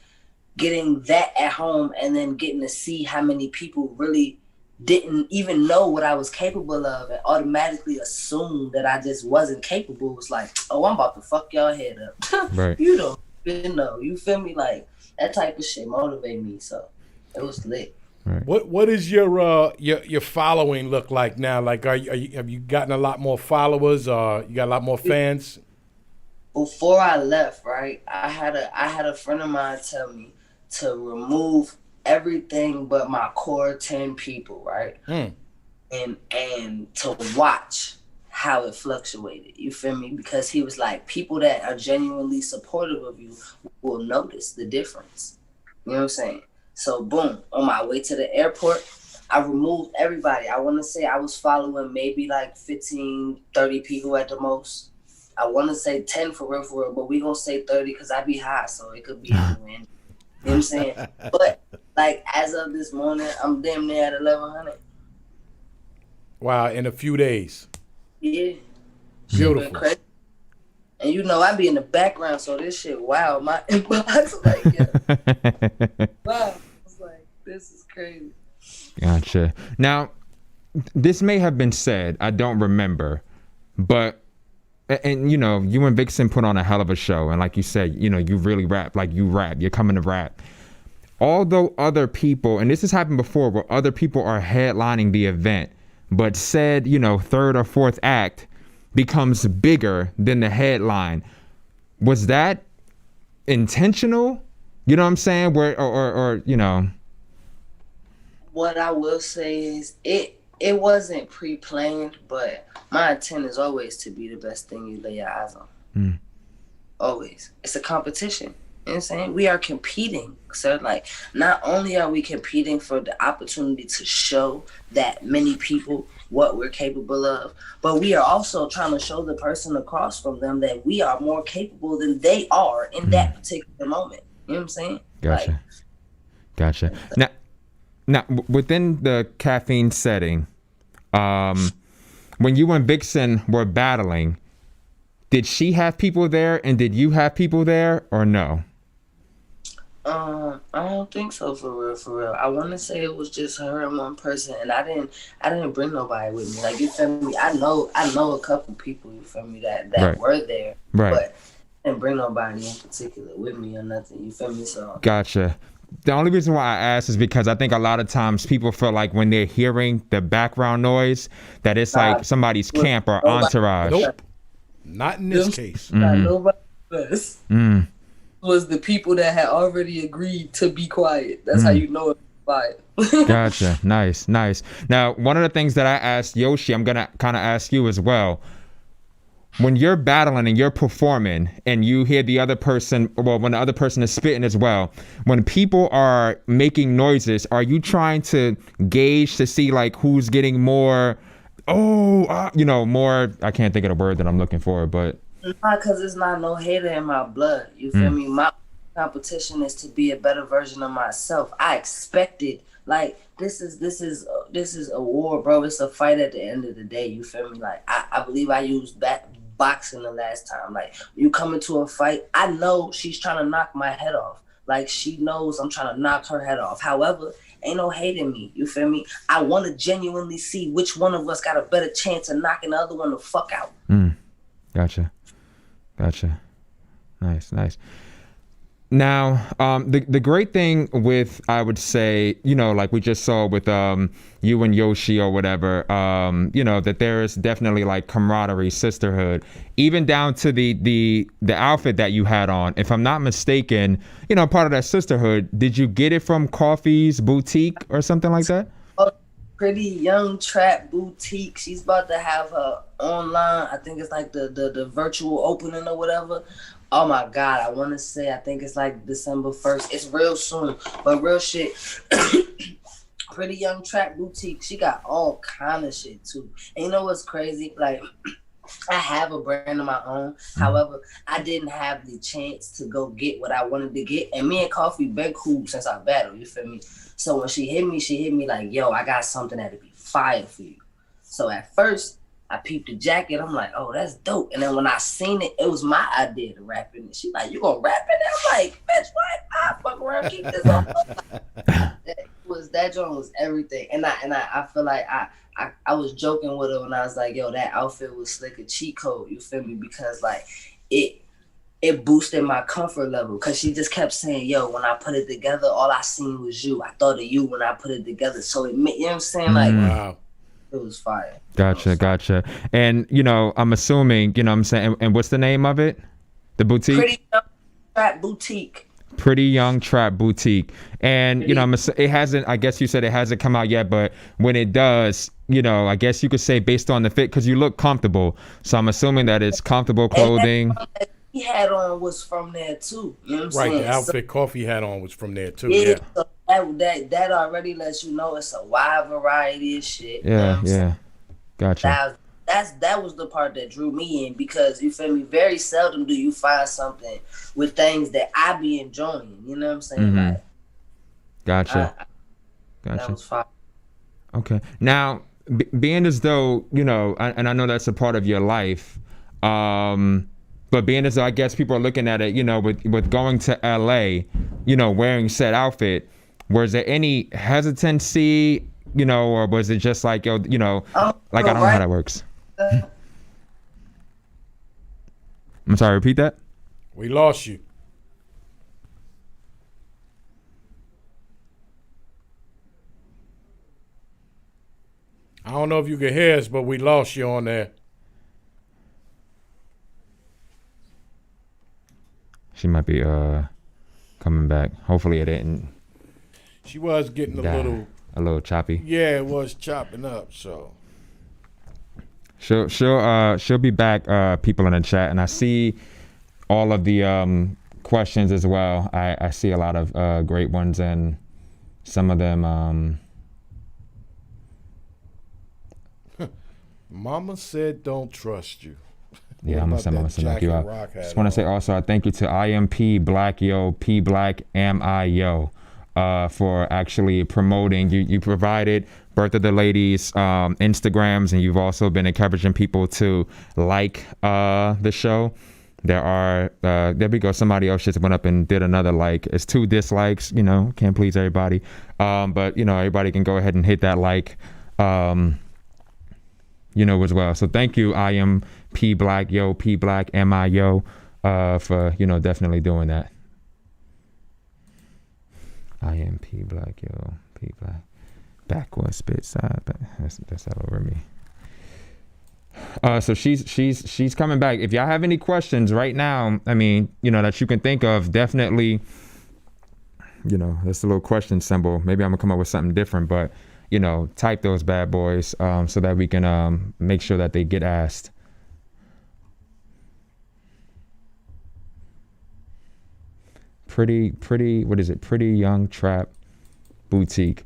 getting that at home, and then getting to see how many people really didn't even know what I was capable of, and automatically assume that I just wasn't capable. It was like, oh, I'm about to fuck y'all head up. Right. You don't even know. You feel me? Like, that type of shit motivate me. So it was lit. Right. What is your following look like now? Like, have you gotten a lot more followers? You got a lot more fans? Before I left, right, I had a friend of mine tell me to remove everything but my core 10 people, right? And to watch how it fluctuated. You feel me? Because he was like, people that are genuinely supportive of you will notice the difference. You know what I'm saying? So boom, on my way to the airport, I removed everybody. I want to say I was following maybe like 15, 30 people at the most. I want to say 10 for real, but we gonna say 30 because I be high, so it could be anywhere. You know what I'm saying? But like, as of this morning, I'm damn near at 1,100. Wow, in a few days. Yeah. Beautiful. Crazy. And you know, I be in the background, so this shit, wow, my inbox, like, yeah. Wow. It's like, this is crazy. Gotcha. Now, this may have been said, I don't remember, but, and you know, you and Vixen put on a hell of a show, and like you said, you know, you really rap, like you rap, you're coming to rap. Although other people, and this has happened before, where other people are headlining the event, but said, you know, third or fourth act becomes bigger than the headline. Was that intentional? You know what I'm saying? Where, or you know. What I will say is, it wasn't pre-planned, but my intent is always to be the best thing you lay your eyes on. Always. It's a competition. You know what I'm saying? We are competing. So, like, not only are we competing for the opportunity to show that many people what we're capable of, but we are also trying to show the person across from them that we are more capable than they are in that particular moment. You know what I'm saying? Gotcha. Like, Gotcha. Now, within the caffeine setting, when you and Vixen were battling, did she have people there and did you have people there or no? I don't think so, for real. I want to say it was just her and one person, and I didn't bring nobody with me. Like, you feel me? I know a couple people, you feel me, that Right. were there, Right. but I didn't bring nobody in particular with me or nothing. You feel me? So Gotcha. The only reason why I asked is because I think a lot of times people feel like when they're hearing the background noise that it's like somebody's camp or entourage. Nope. Not in this case. Nobody else was the people that had already agreed to be quiet. That's how you know it's quiet. Gotcha. Nice. Now, one of the things that I asked Yoshi, I'm going to kind of ask you as well. When you're battling and you're performing and you hear the other person, well, when the other person is spitting as well, when people are making noises, are you trying to gauge to see like who's getting more, more, I can't think of the word that I'm looking for, but. Not because it's not no hater in my blood. You feel me? My competition is to be a better version of myself. I expected, like, this is a war, bro. It's a fight at the end of the day. You feel me? Like, I believe I used boxing the last time. Like, you come into a fight, I know she's trying to knock my head off. Like, she knows I'm trying to knock her head off. However, ain't no hate in me. You feel me? I want to genuinely see which one of us got a better chance of knocking the other one the fuck out. Gotcha. Nice. Now, the great thing with, I would say, like we just saw with you and Yoshi or whatever, that there is definitely like camaraderie, sisterhood, even down to the outfit that you had on. If I'm not mistaken, part of that sisterhood, did you get it from Coffee's Boutique or something like that? Pretty Young Trap Boutique. She's about to have her online. I think it's like the virtual opening or whatever. Oh my God, I want to say, I think it's like December 1st. It's real soon, but real shit. Pretty Young Trap Boutique. She got all kind of shit too. And you know what's crazy? Like, I have a brand of my own. However, I didn't have the chance to go get what I wanted to get. And me and Coffee been cool since I battled, you feel me? So when she hit me like, yo, I got something that'd be fire for you. So at first, I peeped the jacket. I'm like, oh, that's dope. And then when I seen it, it was my idea to rap in it. She like, you gonna rap in it? I'm like, bitch, what? I fuck around, keep this on. That joint was everything. And I feel like I was joking with her when I was like, yo, that outfit was like a cheat code, you feel me? Because like it boosted my comfort level, because she just kept saying, yo, when I put it together, all I seen was you. I thought of you when I put it together. So it made, you know what I'm saying? Like, wow. It was fire. Gotcha. And, I'm assuming, what I'm saying, and what's the name of it? The boutique? Pretty Young Trap Boutique. Pretty Young Trap Boutique. And, it hasn't, I guess you said it hasn't come out yet, but when it does, I guess you could say based on the fit, because you look comfortable. So I'm assuming that it's comfortable clothing. He had on was from there too. You know what I'm saying? The outfit Coffee had on was from there too. Yeah. So that already lets you know it's a wide variety of shit. Yeah. Gotcha. That was the part that drew me in, because you feel me, very seldom do you find something with things that I be enjoying. You know what I'm saying? Like, Gotcha. That was fire. Okay. Now, being as though, and I know that's a part of your life, but being as though I guess people are looking at it, with going to LA, wearing said outfit, was there any hesitancy, or was it just like, I don't know how that works. I'm sorry, repeat that? We lost you. I don't know if you can hear us, but we lost you on there. She might be coming back. Hopefully it didn't. She was getting a little choppy. Yeah, it was chopping up. So she'll be back. People in the chat, and I see all of the questions as well. I see a lot of great ones, and some of them. Mama said, "Don't trust you." Yeah, I'm gonna send you out. Just want to say also, I thank you to IMP Black Yo, P Black Am I Yo. for actually promoting. You provided Birth of the Ladies Instagrams, and you've also been encouraging people to like the show. There we go. Somebody else just went up and did another like. It's 2 dislikes, can't please everybody. But everybody can go ahead and hit that like, as well. So thank you. I am P Black Yo, P Black MIO, for, definitely doing that. I am P Black Yo, P Black. Backward spit side. That's all over me. So she's coming back. If y'all have any questions right now, that you can think of, definitely, that's a little question symbol. Maybe I'm gonna come up with something different, but type those bad boys, so that we can make sure that they get asked. Pretty, what is it? Pretty Young Trap Boutique.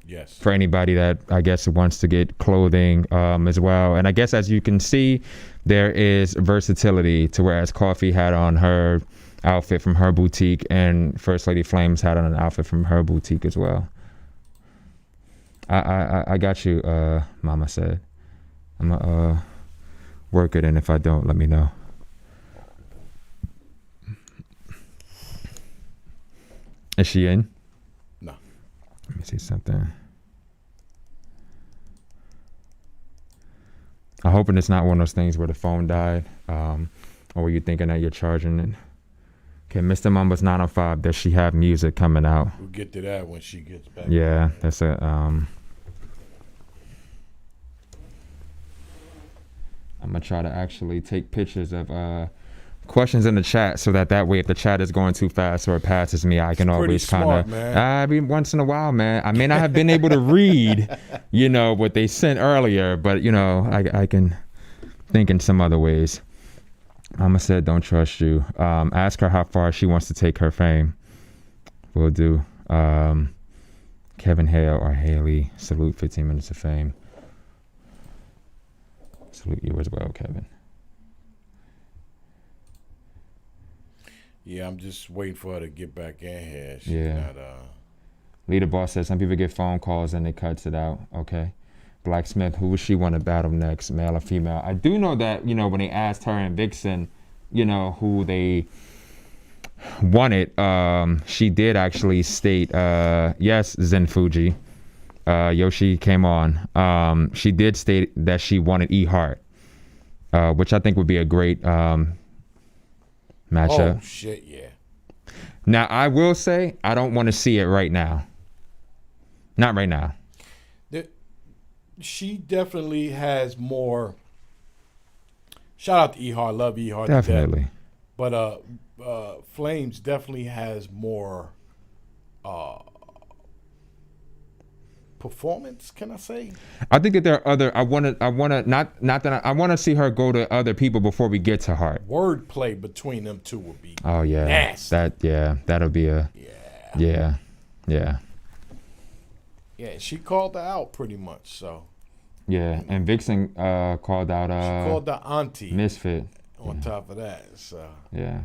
Yes. For anybody that I guess wants to get clothing as well. And I guess as you can see, there is versatility to whereas Coffee had on her outfit from her boutique and First Lady Flames had on an outfit from her boutique as well. I got you, Mama said. I'm gonna work it, and if I don't, let me know. Is she in? No. Let me see something. I'm hoping it's not one of those things where the phone died, or were you thinking that you're charging it? Okay, Mr. Mumba's 905. Does she have music coming out? We'll get to that when she gets back. Yeah, that's a. I'm gonna try to actually take pictures of questions in the chat so that way if the chat is going too fast or it passes me, I can always kind of. I mean, once in a while, man. I may not have been able to read, what they sent earlier, but I can think in some other ways. Mama said, "Don't trust you." Ask her how far she wants to take her fame. Will do. Kevin Hale or Haley, salute 15 minutes of fame. Salute you as well, Kevin. Yeah, I'm just waiting for her to get back in here. She's Yeah. not, Leader Boss says some people get phone calls and it cuts it out. Okay. Blacksmith, who would she want to battle next, male or female? I do know that, when they asked her and Vixen, who they wanted, she did actually state, yes, Zen Fuji. Yoshi came on. She did state that she wanted E-Heart, which I think would be a great matchup. Oh, shit, yeah. Now, I will say, I don't want to see it right now. Not right now. She definitely has more. Shout out to E-Heart. Love E-Heart. Definitely. But Flames definitely has more performance, can I say? I think that there are other. I want to see her go to other people before we get to Heart. Wordplay between them two would be. Oh yeah, nasty. That'll be a. Yeah. Yeah, she called her out pretty much. So. Yeah, and Vixen called out. She called the auntie. Misfit. On top of that, so. Yeah.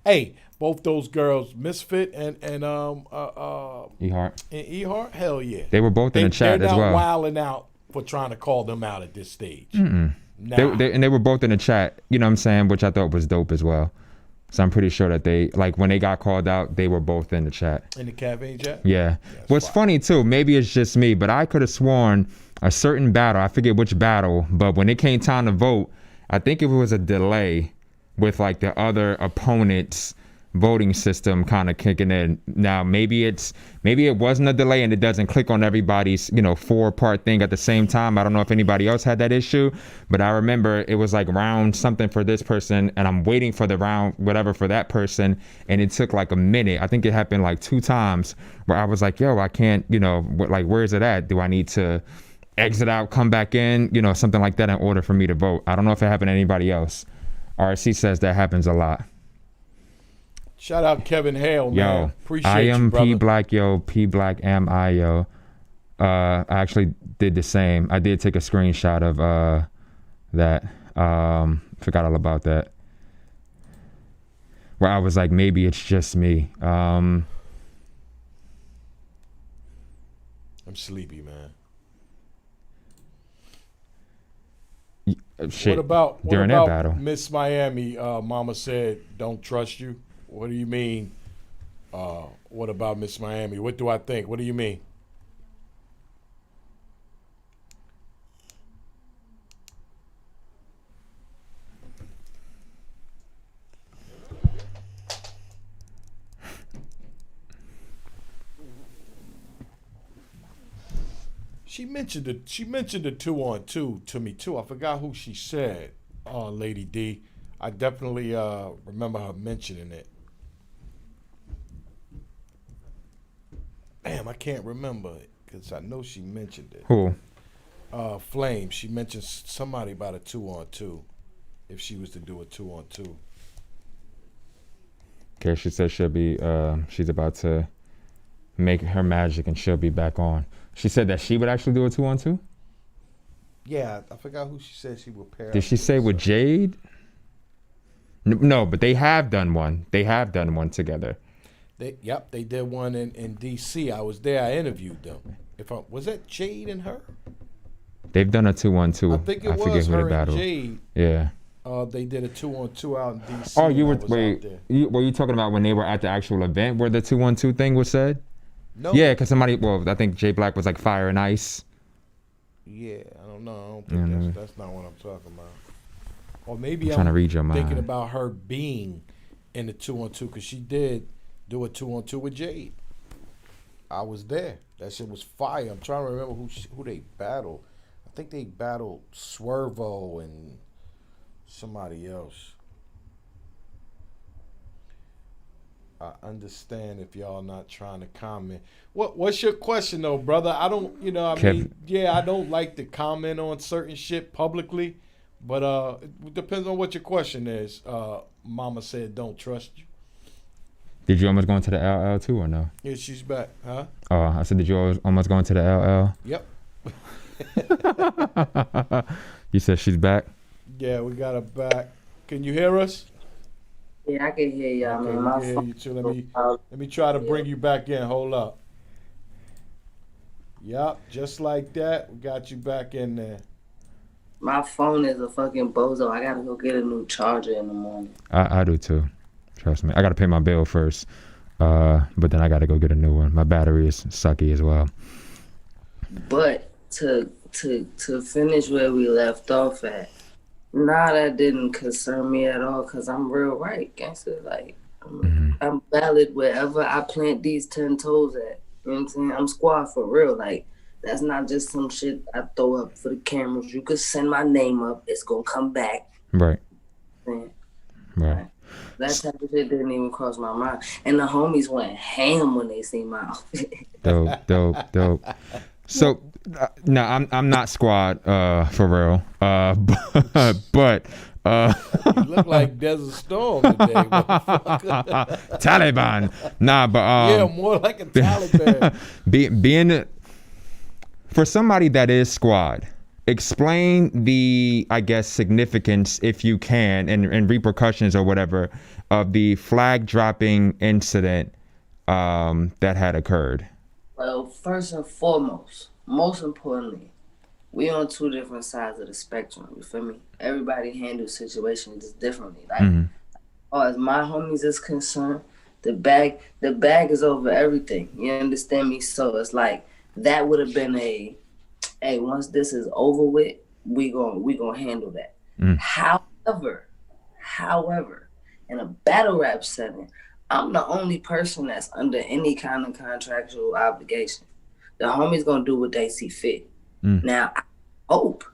Hey, both those girls, Misfit and E-Heart. And E-Heart, hell yeah. They were both in the chat as well. They're not wilding out for trying to call them out at this stage. Nah. They were both in the chat, you know what I'm saying, which I thought was dope as well. So I'm pretty sure that they, like, when they got called out, they were both in the chat. In the cafe chat? Yeah. What's funny, too, maybe it's just me, but I could have sworn a certain battle, I forget which battle, but when it came time to vote, I think it was a delay with, like, the other opponent's voting system kind of kicking in. Now, maybe it wasn't a delay and it doesn't click on everybody's, 4-part thing at the same time. I don't know if anybody else had that issue, but I remember it was like round something for this person and I'm waiting for the round whatever for that person, and it took like a minute. I think it happened like 2 times where I was like, yo, I can't, like, where is it at? Do I need to exit out, come back in, something like that in order for me to vote? I don't know if it happened to anybody else. RC says that happens a lot. Shout out Kevin Hale, man. Yo, Appreciate I am you, brother. P Black Yo, P Black am I Yo. I actually did the same. I did take a screenshot of that. Forgot all about that. Where I was like, maybe it's just me. I'm sleepy, man. Shit. What about during that battle? Miss Miami? Mama said, "Don't trust you." What do you mean? What about Miss Miami? What do I think? What do you mean? She mentioned the 2-on-2 to me too. I forgot who she said. Lady D. I definitely remember her mentioning it. Damn, I can't remember it because I know she mentioned it. Who? Flamez. She mentioned somebody about a 2-on-2. If she was to do a 2-on-2. Okay, she said she'll be. She's about to make her magic and she'll be back on. She said that she would actually do a 2-on-2? Yeah, I forgot who she said she would pair. Did she say with Jade? No, but they have done one. They have done one together. They did one in DC. I was there. I interviewed them. Was that Jade and her? They've done a 2-on-2. I think it was her and Jade. Yeah. They did a 2-on-2 out in DC. Oh, were you talking about when they were at the actual event where the 2-on-2 thing was said? No. Yeah, because I think Jay Black was like Fire and Ice. Yeah, I don't know. I don't think that's not what I'm talking about. Or maybe I'm trying to read your mind. Thinking about her being in the 2-on-2 because she did do a 2-on-2 with Jade. I was there. That shit was fire. I'm trying to remember who they battled. I think they battled Swervo and somebody else. I understand if y'all not trying to comment. What's your question though, brother? I don't, I don't like to comment on certain shit publicly, but it depends on what your question is. Mama said don't trust you. Did you almost go into the LL too or no? Yeah, she's back, huh? Oh, I said, did you almost go into the LL? Yep. You said she's back? Yeah, we got her back. Can you hear us? Yeah, I can hear y'all, okay, man. I can hear you too. Let me try to bring you back in. Hold up. Yep, just like that. We got you back in there. My phone is a fucking bozo. I gotta go get a new charger in the morning. I do too. Trust me. I gotta pay my bill first. But then I gotta go get a new one. My battery is sucky as well. But to finish where we left off at, nah, that didn't concern me at all because I'm real right, gangster. Like, I'm valid wherever I plant these 10 toes at. You know what I'm saying? I'm squad for real. Like, that's not just some shit I throw up for the cameras. You could send my name up. It's going to come back. Right. Man. Right. That type of shit didn't even cross my mind. And the homies went ham when they seen my outfit. Dope. So, no, I'm not squad for real. But you look like Desert Storm today, motherfucker. Taliban. Nah, but yeah, more like a Taliban. being for somebody that is squad, explain the, I guess, significance, if you can, and repercussions or whatever of the flag dropping incident that had occurred. Well, first and foremost, most importantly, we on two different sides of the spectrum. You feel me? Everybody handles situations differently. Like, as my homies is concerned, the bag is over everything. You understand me? So it's like that would have been hey, once this is over with, we gonna handle that. However, in a battle rap setting, I'm the only person that's under any kind of contractual obligation. The homies gonna do what they see fit. Now, I hope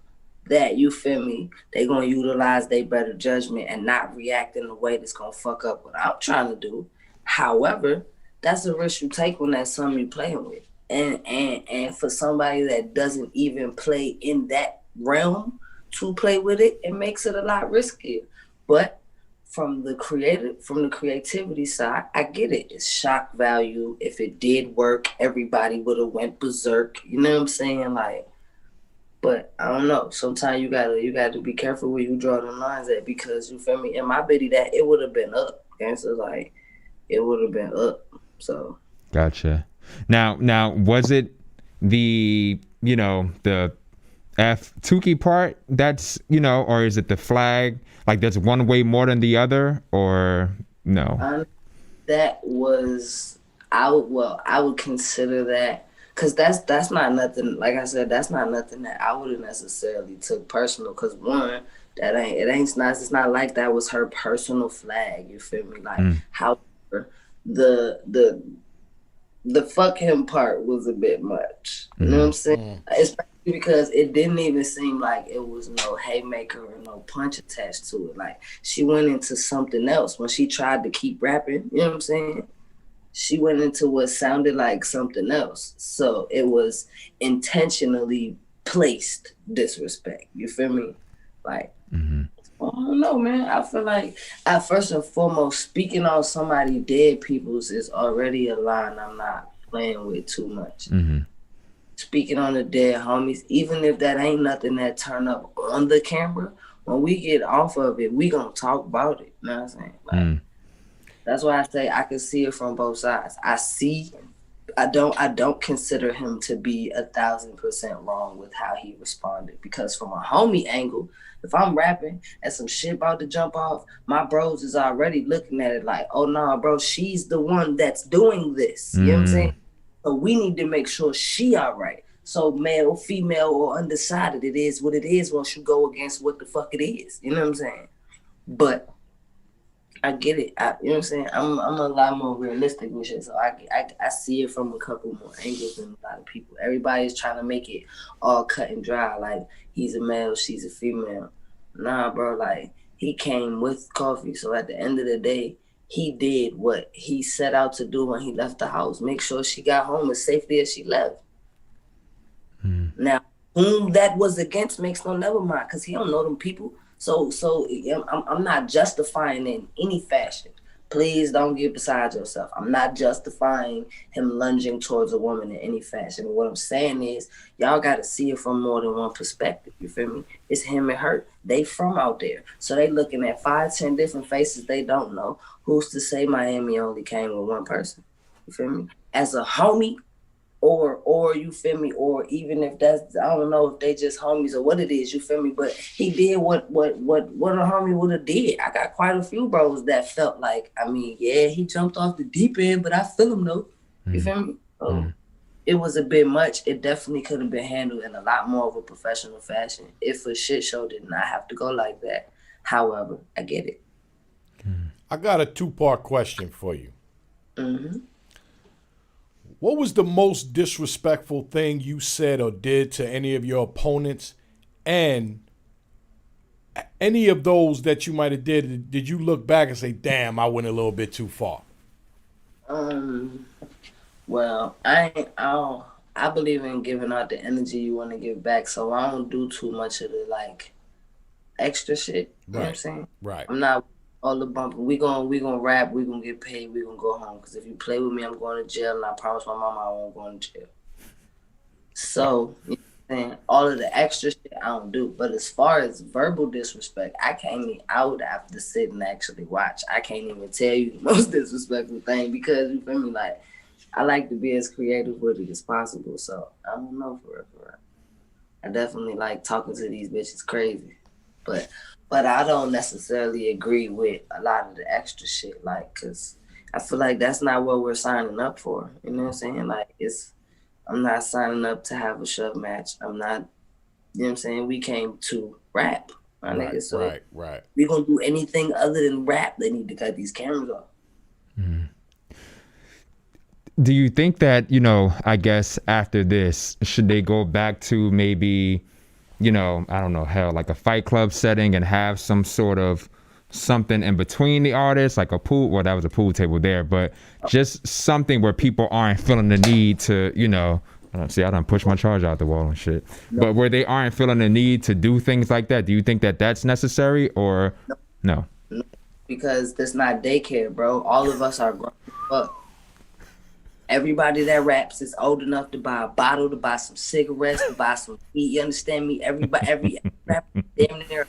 that, you feel me, they gonna utilize their better judgment and not react in a way that's gonna fuck up what I'm trying to do. However, that's a risk you take when that's something you playing with. And for somebody that doesn't even play in that realm to play with it, it makes it a lot riskier. But from the creativity side, I get it. It's shock value. If it did work, everybody would have went berserk. You know what I'm saying? Like, but I don't know. Sometimes you gotta be careful where you draw the lines at, because you feel me. In my biddy, that it would have been up. And so like, it would have been up. So. Gotcha. Now was it the the Tukey part that's or is it the flag? Like there's one way more than the other, or no? That was I would consider that, because that's not nothing. Like I said, that's not nothing that I would have necessarily took personal. Because one, it's not like that was her personal flag. You feel me? Like however, the fuck him part was a bit much. You know what I'm saying? Especially because it didn't even seem like it was no haymaker or no punch attached to it. Like she went into something else when she tried to keep rapping. You know what I'm saying? She went into what sounded like something else. So it was intentionally placed disrespect. You feel me? Like, I don't know, man. I feel like, first and foremost, speaking on somebody dead people's is already a line I'm not playing with too much. Speaking on the dead homies, even if that ain't nothing that turn up on the camera, when we get off of it, we gonna talk about it. You know what I'm saying? Like, that's why I say I can see it from both sides. I don't consider him to be 1,000% wrong with how he responded, because from a homie angle, if I'm rapping and some shit about to jump off, my bros is already looking at it like, oh no, bro, she's the one that's doing this. You know what I'm saying? So we need to make sure she all right. So male, female, or undecided, it is what it is once you go against what the fuck it is. You know what I'm saying? But I get it. You know what I'm saying? I'm a lot more realistic with shit. So I see it from a couple more angles than a lot of people. Everybody's trying to make it all cut and dry. Like, he's a male, she's a female. Nah, bro, like, he came with coffee. So at the end of the day, he did what he set out to do when he left the house. Make sure she got home as safely as she left. Now, whom that was against makes no never mind, because he don't know them people. So I'm not justifying in any fashion. Please don't get beside yourself. I'm not justifying him lunging towards a woman in any fashion. What I'm saying is, y'all got to see it from more than one perspective. You feel me? It's him and her. They from out there. So they looking at 5-10 different faces they don't know. Who's to say Miami only came with one person? You feel me? As a homie, or you feel me, or even if that's, I don't know if they just homies or what it is, you feel me, but he did what a homie would have did. I got quite a few bros that felt like, I mean, yeah, he jumped off the deep end, but I feel him though. You feel me? So it was a bit much. It definitely could have been handled in a lot more of a professional fashion if a shit show did not have to go like that. However, I get it. I got a 2-part question for you. What was the most disrespectful thing you said or did to any of your opponents? And any of those that you might have did you look back and say, damn, I went a little bit too far? Well, I believe in giving out the energy you want to give back, so I don't do too much of the, like, extra shit. You know what I'm saying? Right. I'm not all the bumping. We gonna rap, we gonna get paid, we gonna go home. Because if you play with me, I'm going to jail, and I promise my mama I won't go to jail. So, you know what I'm saying? All of the extra shit I don't do. But as far as verbal disrespect, I would have to sit and actually watch. I can't even tell you the most disrespectful thing, because, you feel me, like, I like to be as creative with it as possible. So I don't know, for real. I definitely like talking to these bitches crazy. But I don't necessarily agree with a lot of the extra shit, like, because I feel like that's not what we're signing up for. You know what I'm saying? Like, I'm not signing up to have a shove match. I'm not, you know what I'm saying? We came to rap, my nigga. So right. we gonna do anything other than rap, they need to cut these cameras off. Do you think that, I guess after this, should they go back to maybe, I don't know, hell, like a Fight Club setting and have some sort of something in between the artists, like a pool? Well, that was a pool table there, but just something where people aren't feeling the need to, see, I done push my charge out the wall and shit, but where they aren't feeling the need to do things like that. Do you think that that's necessary, or no? Because that's not daycare, bro. All of us are grown up. Everybody that raps is old enough to buy a bottle, to buy some cigarettes, to buy some weed. You understand me? Every rapper damn near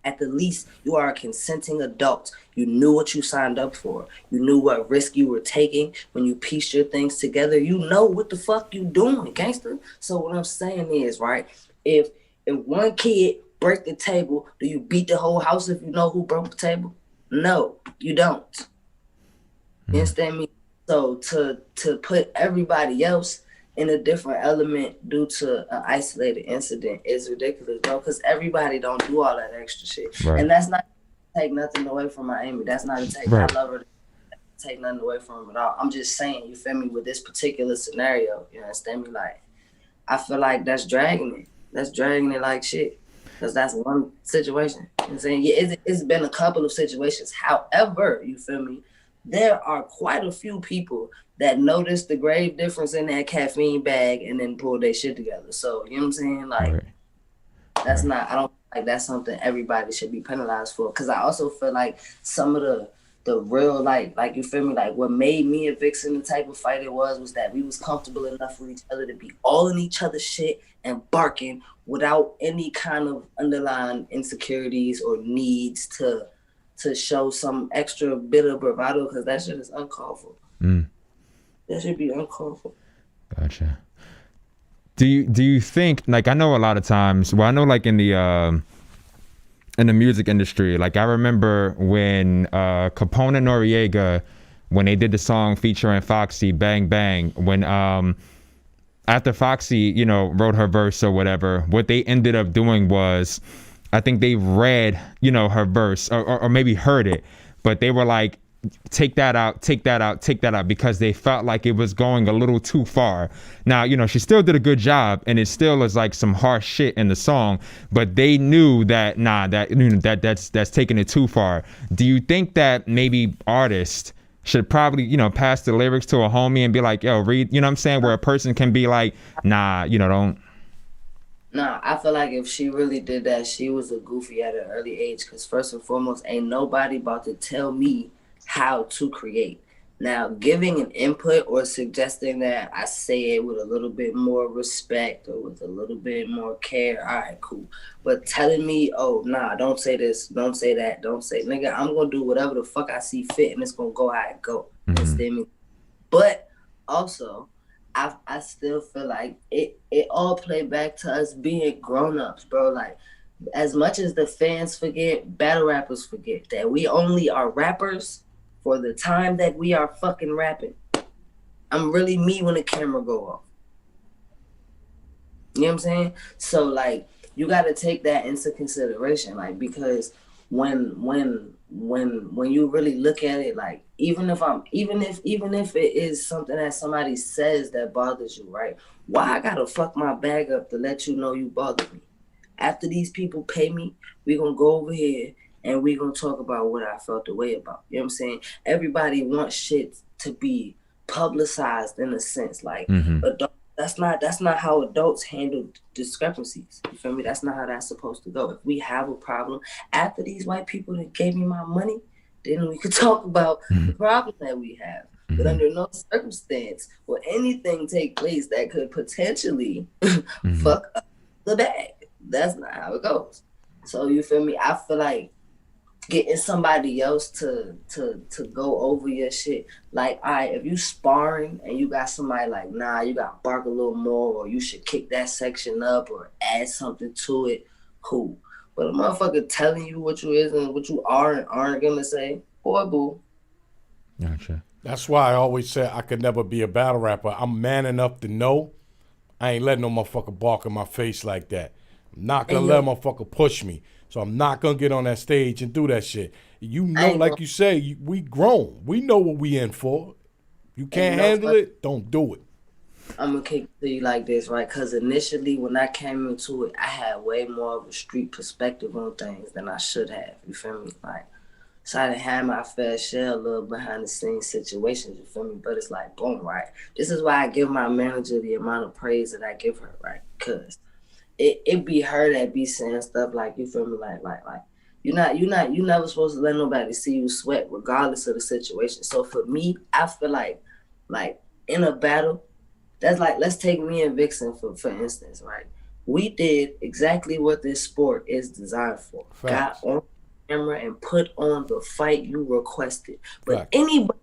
At the least, you are a consenting adult. You knew what you signed up for. You knew what risk you were taking when you pieced your things together. You know what the fuck you doing, gangster. So what I'm saying is, right, if one kid break the table, do you beat the whole house if you know who broke the table? No, you don't. You understand me? So to put everybody else in a different element due to an isolated incident is ridiculous, bro, because everybody don't do all that extra shit. Right. And that's not to take nothing away from my Amy. That's not to take, I love her, take nothing away from her at all. I'm just saying, you feel me, with this particular scenario, you understand me? Like, I feel like that's dragging it. That's dragging it like shit. Because that's one situation. You know what I'm saying? Yeah, it's been a couple of situations. However, you feel me, there are quite a few people that notice the grave difference in that caffeine bag and then pull their shit together. So, you know what I'm saying? Like, that's not, I don't like that's something everybody should be penalized for. Because I also feel like some of the real, like you feel me, like what made me and Vixen the type of fight it was that we was comfortable enough with each other to be all in each other's shit and barking without any kind of underlying insecurities or needs to show some extra bit of bravado, because that shit is uncalled for. That should be uncalled for. Gotcha. Do you think, like, I know a lot of times, well, I know like in the music industry, like I remember when Capone and Noriega, when they did the song featuring Foxy, Bang Bang, when after Foxy, you know, wrote her verse or whatever, what they ended up doing was, I think they read, you know, her verse or maybe heard it, but they were like, take that out, take that out, take that out, because they felt like it was going a little too far. Now, you know, she still did a good job and it still is like some harsh shit in the song, but they knew that, nah, that, you know, that's taking it too far. Do you think that maybe artists should probably, you know, pass the lyrics to a homie and be like, yo, read, you know what I'm saying? Where a person can be like, nah, you know, don't. Nah, I feel like if she really did that, she was a goofy at an early age. Because first and foremost, ain't nobody about to tell me how to create. Now, giving an input or suggesting that I say it with a little bit more respect or with a little bit more care, all right, cool. But telling me, oh, nah, don't say this, don't say that, don't say, nigga, I'm going to do whatever the fuck I see fit and it's going to go how it go. Understand me? But also, I still feel like it all play back to us being grown-ups, bro. Like, as much as the fans forget, battle rappers forget that we only are rappers for the time that we are fucking rapping. I'm really me when the camera go off. You know what I'm saying? So like, you got to take that into consideration, like, because when you really look at it, like, even if it is something that somebody says that bothers you, right? Why I gotta fuck my bag up to let you know you bother me? After these people pay me, we gonna go over here and we gonna talk about what I felt the way about. You know what I'm saying? Everybody wants shit to be publicized in a sense, like adult. That's not how adults handle discrepancies. You feel me? That's not how that's supposed to go. If we have a problem, after these white people that gave me my money, then we could talk about the problem that we have. But under no circumstance will anything take place that could potentially fuck up the bag. That's not how it goes. So you feel me? I feel like getting somebody else to go over your shit. Like, all right, if you sparring and you got somebody like, nah, you got to bark a little more, or you should kick that section up or add something to it, cool. But a motherfucker telling you what you is and what you are and aren't gonna say, boy, boo. Gotcha. That's why I always say I could never be a battle rapper. I'm man enough to know I ain't letting no motherfucker bark in my face like that. I'm not gonna let a motherfucker push me. So I'm not gonna get on that stage and do that shit. You know, like you say, we grown. We know what we in for. You can't handle it, don't do it. I'm gonna kick to you like this, right? Because initially when I came into it, I had way more of a street perspective on things than I should have. You feel me? Like, so I done had my fair share, a little behind the scenes situations, you feel me? But it's like, boom, right? This is why I give my manager the amount of praise that I give her, right? Because it be her that be saying stuff like, you feel me? Like, you never supposed to let nobody see you sweat regardless of the situation. So for me, I feel like in a battle, that's like, let's take me and Vixen for instance, right? We did exactly what this sport is designed for. Facts. Got on camera and put on the fight you requested. But Facts. anybody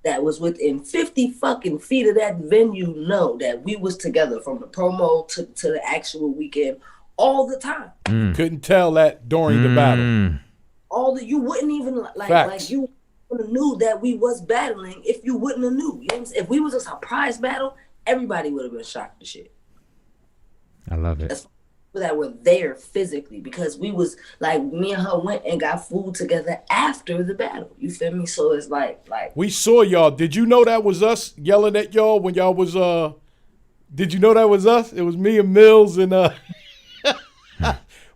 that was within 50 fucking feet of that venue know that we was together from the promo to the actual weekend all the time. Couldn't tell that during the battle. You wouldn't even like Facts. you wouldn't have knew that we was battling if you wouldn't have knew. You know what I'm saying? If we was a surprise battle, everybody would have been shocked to shit. I love it. That's that were there physically, because we was like, me and her went and got food together after the battle. You feel me? So it's like We saw y'all. Did you know that was us yelling at y'all when y'all was did you know that was us? It was me and Mills and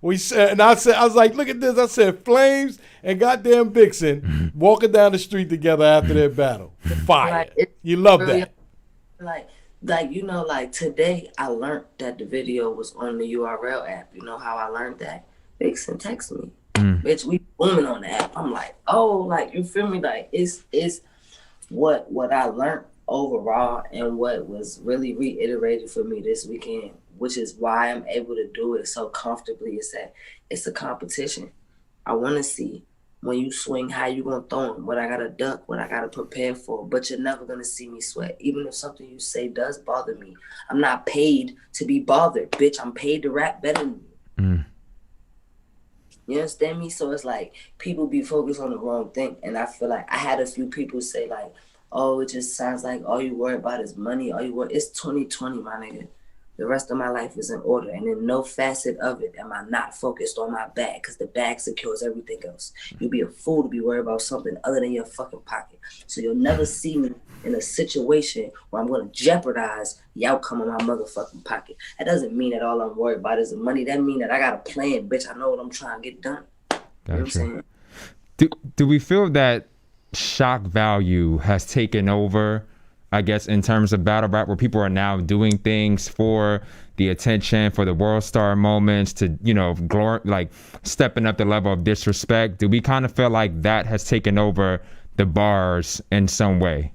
we said, and I was like, look at this. I said Flames and goddamn Vixen walking down the street together after their battle. Fire. You love really, that. Like, you know, like today I learned that the video was on the URL app. You know how I learned that? Vixen texted me. Bitch, we booming on the app. I'm like, oh, like, you feel me? Like, it's what I learned overall and what was really reiterated for me this weekend, which is why I'm able to do it so comfortably, is that it's a competition. I want to see when you swing, how you gonna throw them, what I gotta duck, what I gotta prepare for, but you're never gonna see me sweat. Even if something you say does bother me, I'm not paid to be bothered, bitch. I'm paid to rap better than you. You understand me? So it's like people be focused on the wrong thing. And I feel like I had a few people say like, oh, it just sounds like all you worry about is money. It's 2020, my nigga. The rest of my life is in order, and in no facet of it am I not focused on my bag, because the bag secures everything else. You'd be a fool to be worried about something other than your fucking pocket. So you'll never see me in a situation where I'm going to jeopardize the outcome of my motherfucking pocket. That doesn't mean that all I'm worried about is the money. That means that I got a plan, bitch. I know what I'm trying to get done. You know what I'm saying? Do we feel that shock value has taken over, I guess, in terms of battle rap, where people are now doing things for the attention, for the world star moments, to, you know, like stepping up the level of disrespect? Do we kind of feel like that has taken over the bars in some way?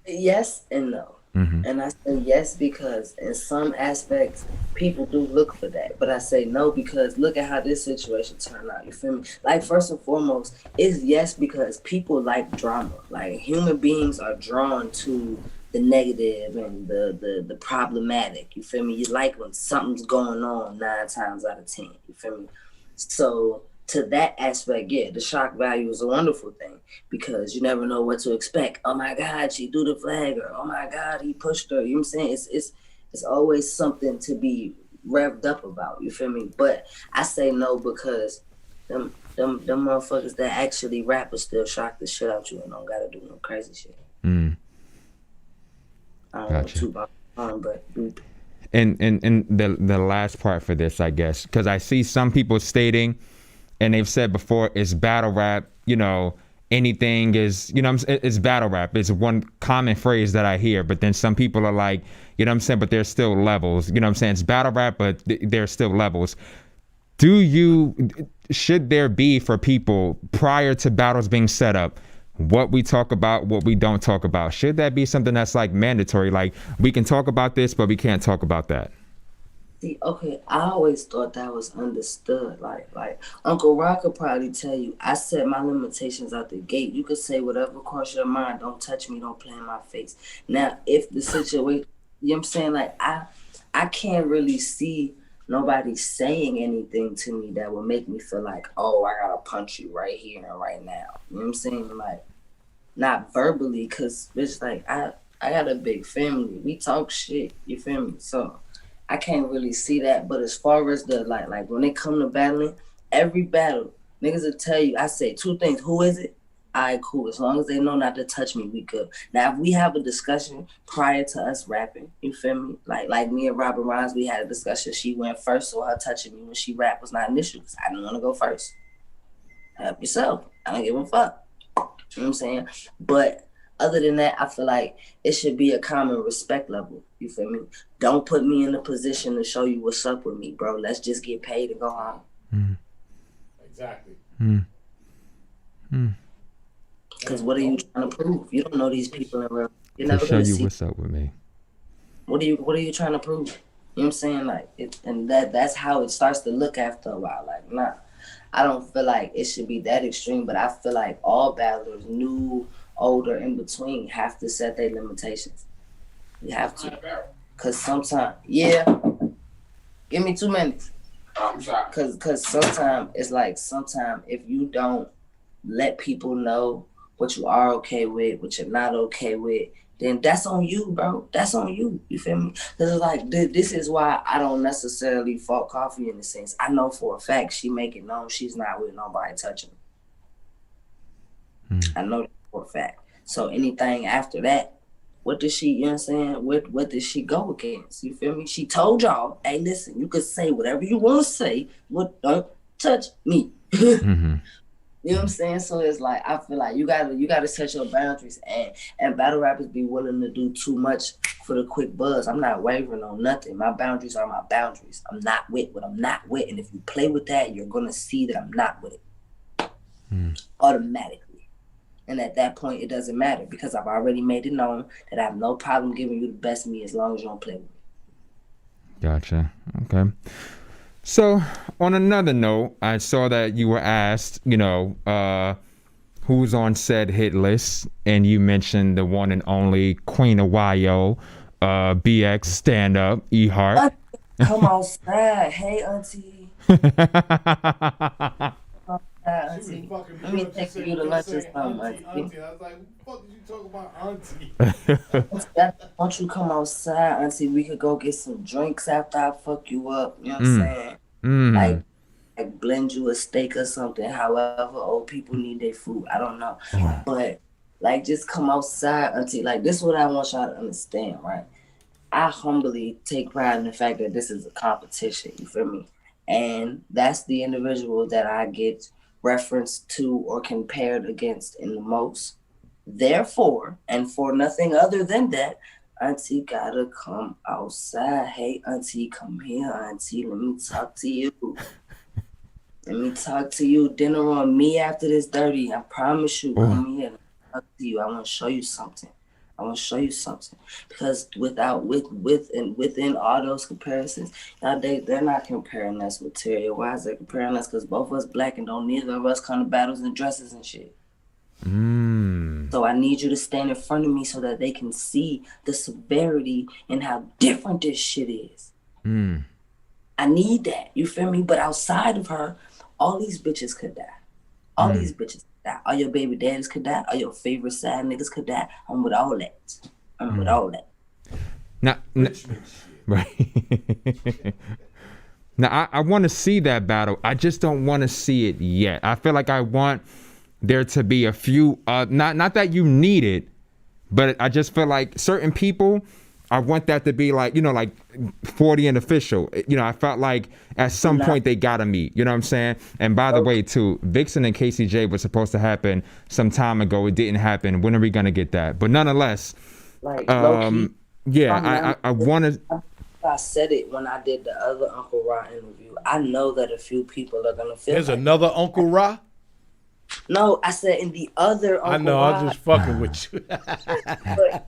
Yes and no. And I say yes because in some aspects people do look for that, but I say no because look at how this situation turned out. You feel me? Like, first and foremost, it's yes because people like drama. Like, human beings are drawn to the negative and the problematic. You feel me? You like when something's going on 9 times out of 10. You feel me? So to that aspect, yeah, the shock value is a wonderful thing because you never know what to expect. Oh my God, she threw the flag, or oh my God, he pushed her. You know what I'm saying? It's always something to be revved up about. You feel me? But I say no because them motherfuckers that actually rap will still shock the shit out you and don't gotta do no crazy shit. I don't know too about but. And the last part for this, I guess, because I see some people stating, and they've said before, it's battle rap, you know, anything is, you know, it's battle rap. It's one common phrase that I hear, but then some people are like, you know what I'm saying, but there's still levels. You know what I'm saying? It's battle rap, but there's still levels. Should there be, for people prior to battles being set up, what we talk about, what we don't talk about? Should that be something that's like mandatory? Like, we can talk about this, but we can't talk about that. See, okay, I always thought that was understood. Like Uncle Rock could probably tell you, I set my limitations out the gate. You could say whatever cross your mind. Don't touch me. Don't play in my face. Now, if the situation, you know what I'm saying? Like, I can't really see nobody saying anything to me that would make me feel like, oh, I gotta punch you right here and right now. You know what I'm saying? Like, not verbally, because it's like, I got a big family. We talk shit. You feel me? So I can't really see that, but as far as the like when it come to battling, every battle, niggas will tell you, I say 2 things. Who is it? All right, cool. As long as they know not to touch me, we good. Now, if we have a discussion prior to us rapping, you feel me? Like me and Robin Rhymes, we had a discussion. She went first, so her touching me when she rapped was not an issue because I didn't want to go first. Help yourself. I don't give a fuck. You know what I'm saying? But other than that, I feel like it should be a common respect level. You feel me? Don't put me in a position to show you what's up with me, bro. Let's just get paid and go home. Exactly. Because what are you trying to prove? You don't know these people in real. You're To never show gonna you see what's up with me. What are you trying to prove? You know what I'm saying? Like and that's how it starts to look after a while. Like, nah, I don't feel like it should be that extreme, but I feel like all battlers, new, older, in between, have to set their limitations. You have to. Cause sometimes, give me 2 minutes. I'm sorry. Cause sometimes it's like if you don't let people know what you are okay with, what you're not okay with, then that's on you, bro. That's on you. You feel me? Cause it's like this is why I don't necessarily fault Coffee in the sense. I know for a fact she make it known she's not with nobody touching her. I know that for a fact. So anything after that, what does she, you know what I'm saying? What does she go against? You feel me? She told y'all, hey, listen, you can say whatever you want to say, but don't touch me. You know what I'm saying? So it's like, I feel like you gotta set your boundaries, and battle rappers be willing to do too much for the quick buzz. I'm not wavering on nothing. My boundaries are my boundaries. I'm not with what I'm not with. And if you play with that, you're gonna see that I'm not with it. Automatically. And at that point, it doesn't matter because I've already made it known that I have no problem giving you the best of me as long as you don't play with me. Gotcha. Okay. So, on another note, I saw that you were asked, who's on said hit list, and you mentioned the one and only Queen of YO, BX Stand Up, E-Heart. Come outside. Hey, auntie. Auntie. Let me take you to lunch or something, auntie. I was like, what the fuck did you talk about auntie? Don't you come outside, auntie? We could go get some drinks after I fuck you up. You know what I'm saying? Like blend you a steak or something. However, old people need their food. I don't know. But like just come outside, auntie. Like this is what I want y'all to understand, right? I humbly take pride in the fact that this is a competition. You feel me? And that's the individual that I get referenced to or compared against in the most. Therefore, and for nothing other than that, auntie gotta come outside. Hey, auntie, come here, auntie. Let me talk to you. Let me talk to you. Dinner on me after this dirty. I promise you. Come here. Let me talk to you. I want to show you something. Because within all those comparisons, they're not comparing us material. Why is they comparing us? Because both of us black and don't neither of us come to battles in dresses and shit. So I need you to stand in front of me so that they can see the severity and how different this shit is. I need that. You feel me? But outside of her, all these bitches could die. All these bitches could die. All your baby daddies could die. All your favorite side niggas could die. I'm with all that. Now, right. Now, I want to see that battle. I just don't want to see it yet. I feel like I want there to be a few, not that you need it, but I just feel like certain people, I want that to be like, like 40 and official. I felt like at some point they gotta meet. You know what I'm saying? And by the way, too, Vixen and KCJ was supposed to happen some time ago. It didn't happen. When are we gonna get that? But nonetheless, I want to. I said it when I did the other Uncle Ra interview. I know that a few people are gonna feel. There's another Uncle Ra? No, I said in the other Uncle I know, Ra, I'm just fucking with you. But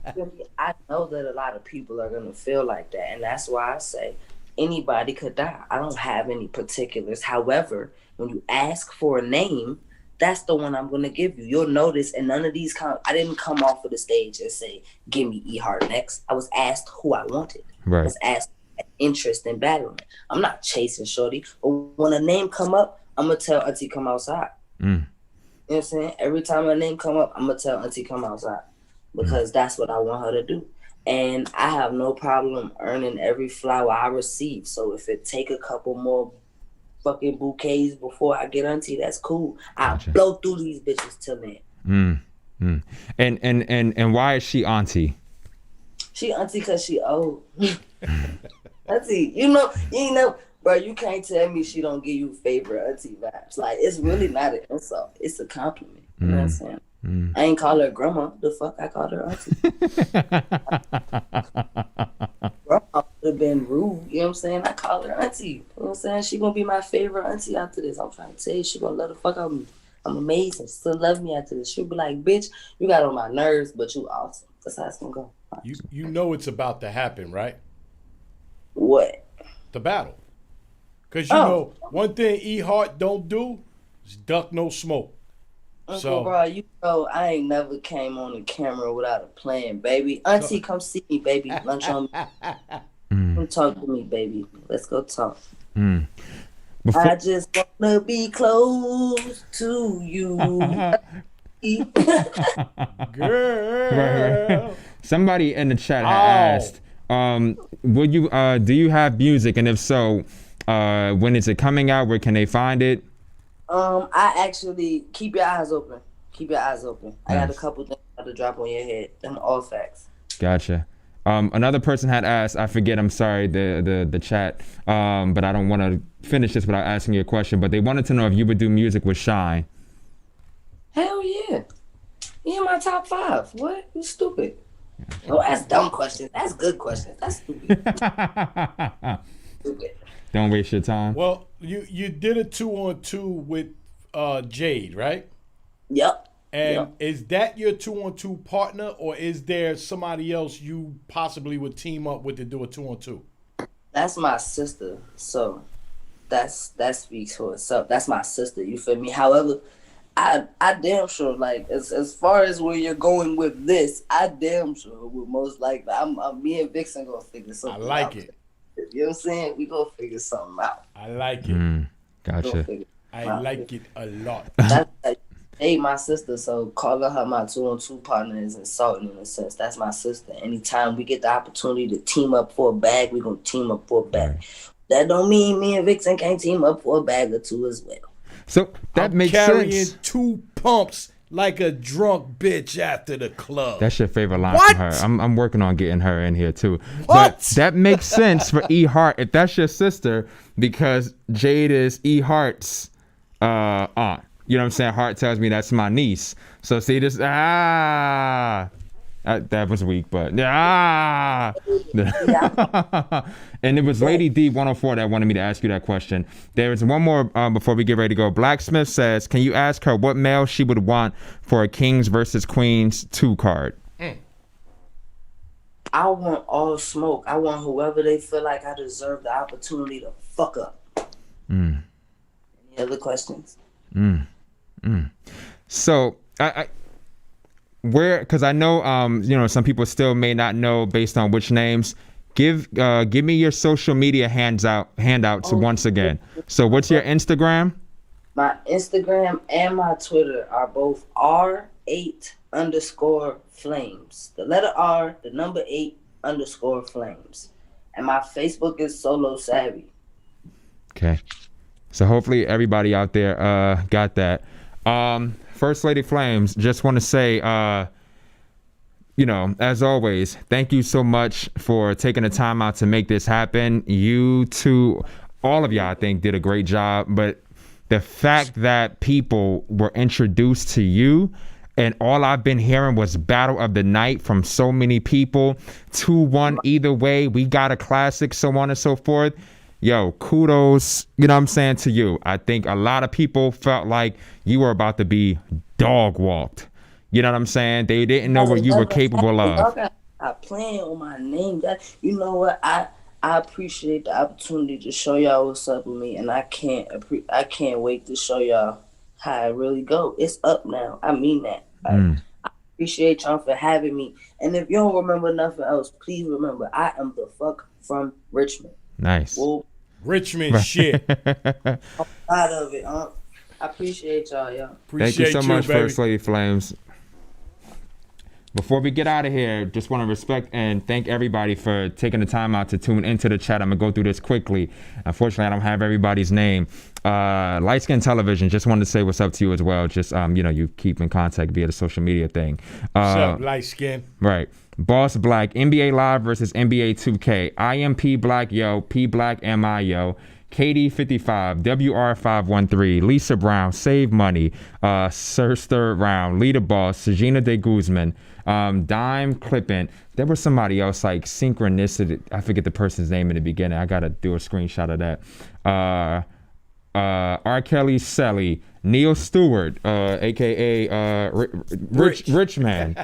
I know that a lot of people are gonna feel like that, and that's why I say anybody could die. I don't have any particulars. However, when you ask for a name, that's the one I'm gonna give you. You'll notice, and none of these I didn't come off of the stage and say, "Give me E-Heart next." I was asked who I wanted. Right. I was asked interest in battling. I'm not chasing shorty, but when a name come up, I'm gonna tell auntie come outside. You know what I'm saying? Every time a name come up, I'm going to tell auntie come outside because that's what I want her to do. And I have no problem earning every flower I receive. So if it take a couple more fucking bouquets before I get auntie, that's cool. I'll blow through these bitches till then. And why is she auntie? She auntie because she old. Auntie, you know, bro, you can't tell me she don't give you favorite auntie vibes. Like, it's really not an insult. It's a compliment. You know what I'm saying? I ain't call her grandma. The fuck I called her auntie. Grandma would have been rude. You know what I'm saying? I call her auntie. You know what I'm saying? She gonna be my favorite auntie after this. I'm trying to tell you, she gonna love the fuck out of me. I'm amazing. She still love me after this. She'll be like, bitch, you got on my nerves, but you awesome. That's how it's gonna go. You know it's about to happen, right? What? the battle. Because, you know, one thing E Hart don't do is duck no smoke. Uncle, bro, you know I ain't never came on the camera without a plan, baby. Auntie, come see me, baby. Lunch on me. Come talk to me, baby. Let's go talk. I just wanna be close to you. Girl. Somebody in the chat had asked, would you do you have music, and if so, when is it coming out? Where can they find it? I actually keep your eyes open. Keep your eyes open. I got a Nice. couple things to drop on your head. Them all facts. Gotcha. Another person had asked, I forget, I'm sorry, the chat, but I don't want to finish this without asking you a question, but they wanted to know if you would do music with Shine. Hell yeah. He in my top 5. What? You stupid. Don't ask dumb questions. That's good questions. That's stupid. Stupid. Don't waste your time. Well, you did a 2-on-2 with Jade, right? Yep. And is that your 2-on-2 partner, or is there somebody else you possibly would team up with to do a 2-on-2? That's my sister. So that speaks for itself. That's my sister. You feel me? However, I damn sure, like, as far as where you're going with this, I damn sure would most likely, me and Vixen gonna figure something out. I like it. You know what I'm saying? We gonna figure something out. I like it. Gotcha. I like it a lot. That's my sister, so calling her my 2-on-2 partner is insulting in a sense. That's my sister. Anytime we get the opportunity to team up for a bag, we gonna team up for a bag. Right. That don't mean me and Vixen can't team up for a bag or two as well. So that makes carrying sense. 2 pumps like a drunk bitch after the club. That's your favorite line What? from her. I'm working on getting her in here too. What? But that makes sense for E Hart if that's your sister, because Jade is E Hart's aunt. You know what I'm saying? Hart tells me that's my niece. So see this, that was weak, but and it was Lady D104 that wanted me to ask you that question. There is one more before we get ready to go. Blacksmith says, can you ask her what male she would want for a Kings versus Queens 2 card? I want all smoke. I want whoever they feel like I deserve the opportunity to fuck up. Any other questions? So because I know some people still may not know based on which names. Give me your social media handouts once again. So what's your Instagram? My Instagram and my Twitter are both R8_Flames. The letter R, the number 8_Flames. And my Facebook is Solo Savvy. Okay. So hopefully everybody out there got that. First Lady Flames, just want to say, as always, thank you so much for taking the time out to make this happen. You two, all of y'all, I think, did a great job. But the fact that people were introduced to you, and all I've been hearing was battle of the night from so many people, 2-1 either way, we got a classic, so on and so forth. Yo, kudos, to you. I think a lot of people felt like you were about to be dog walked. You know what I'm saying? They didn't know what you were capable of. I plan on my name. You know what? I appreciate the opportunity to show y'all what's up with me, and I can't wait to show y'all how it really go. It's up now. I mean that. I appreciate y'all for having me. And if you don't remember nothing else, please remember I am the fuck from Richmond. Nice. Well, Richmond shit. I'm proud of it. I appreciate y'all, Thank you so much, baby. First Lady Flames. Before we get out of here, just want to respect and thank everybody for taking the time out to tune into the chat. I'm going to go through this quickly. Unfortunately, I don't have everybody's name. Light Skin Television, just wanted to say what's up to you as well. Just, you keep in contact via the social media thing. What's up, Light Skin? Right. Boss Black, NBA Live versus NBA 2K. IMP Black, yo. P Black, MI, yo. KD55, WR513, Lisa Brown, Save Money, Sir's Third Round, Leader Boss, Sagina De Guzman, Dime Clippin. There was somebody else like Synchronicity. I forget the person's name in the beginning. I got to do a screenshot of that. R. Kelly Selly, Neil Stewart, aka Rich Man.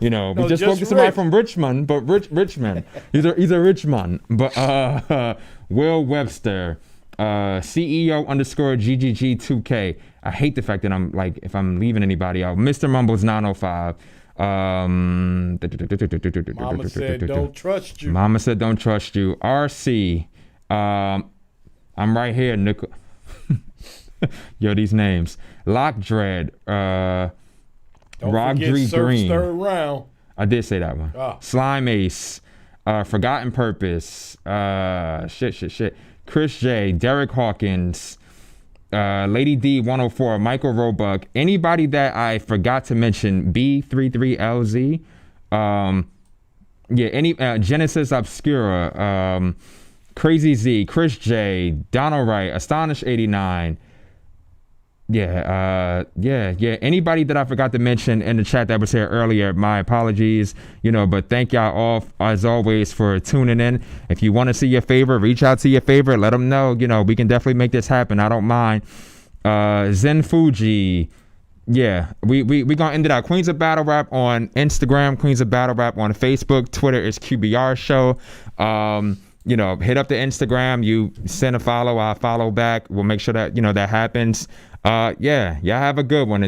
You know, we No, just spoke to just somebody Rich. from Richmond, but Rich Man. He's a rich man. But Will Webster, CEO _ GGG2K. I hate the fact that I'm like, if I'm leaving anybody out. Mr. Mumbles 905. Mama said don't trust you. Mama said don't trust you. RC. I'm right here, Nickel. Yo, these names. Lock Dread. Don't Rodri forget Surf's Green. third round. I did say that one. Ah. Slime Ace. Forgotten Purpose. Shit. Chris J. Derek Hawkins. Lady D 104. Michael Roebuck. Anybody that I forgot to mention. B33LZ. Genesis Obscura. Crazy Z, Chris J, Donald Wright, Astonish 89. Anybody that I forgot to mention in the chat that was here earlier, my apologies. But thank y'all all as always for tuning in. If you want to see your favorite, reach out to your favorite. Let them know. We can definitely make this happen. I don't mind. Zen Fuji. Yeah, we gonna end it out. Queens of Battle Rap on Instagram, Queens of Battle Rap on Facebook, Twitter is QBR Show. Hit up the Instagram. You send a follow, I'll follow back. We'll make sure that that happens. Y'all have a good one.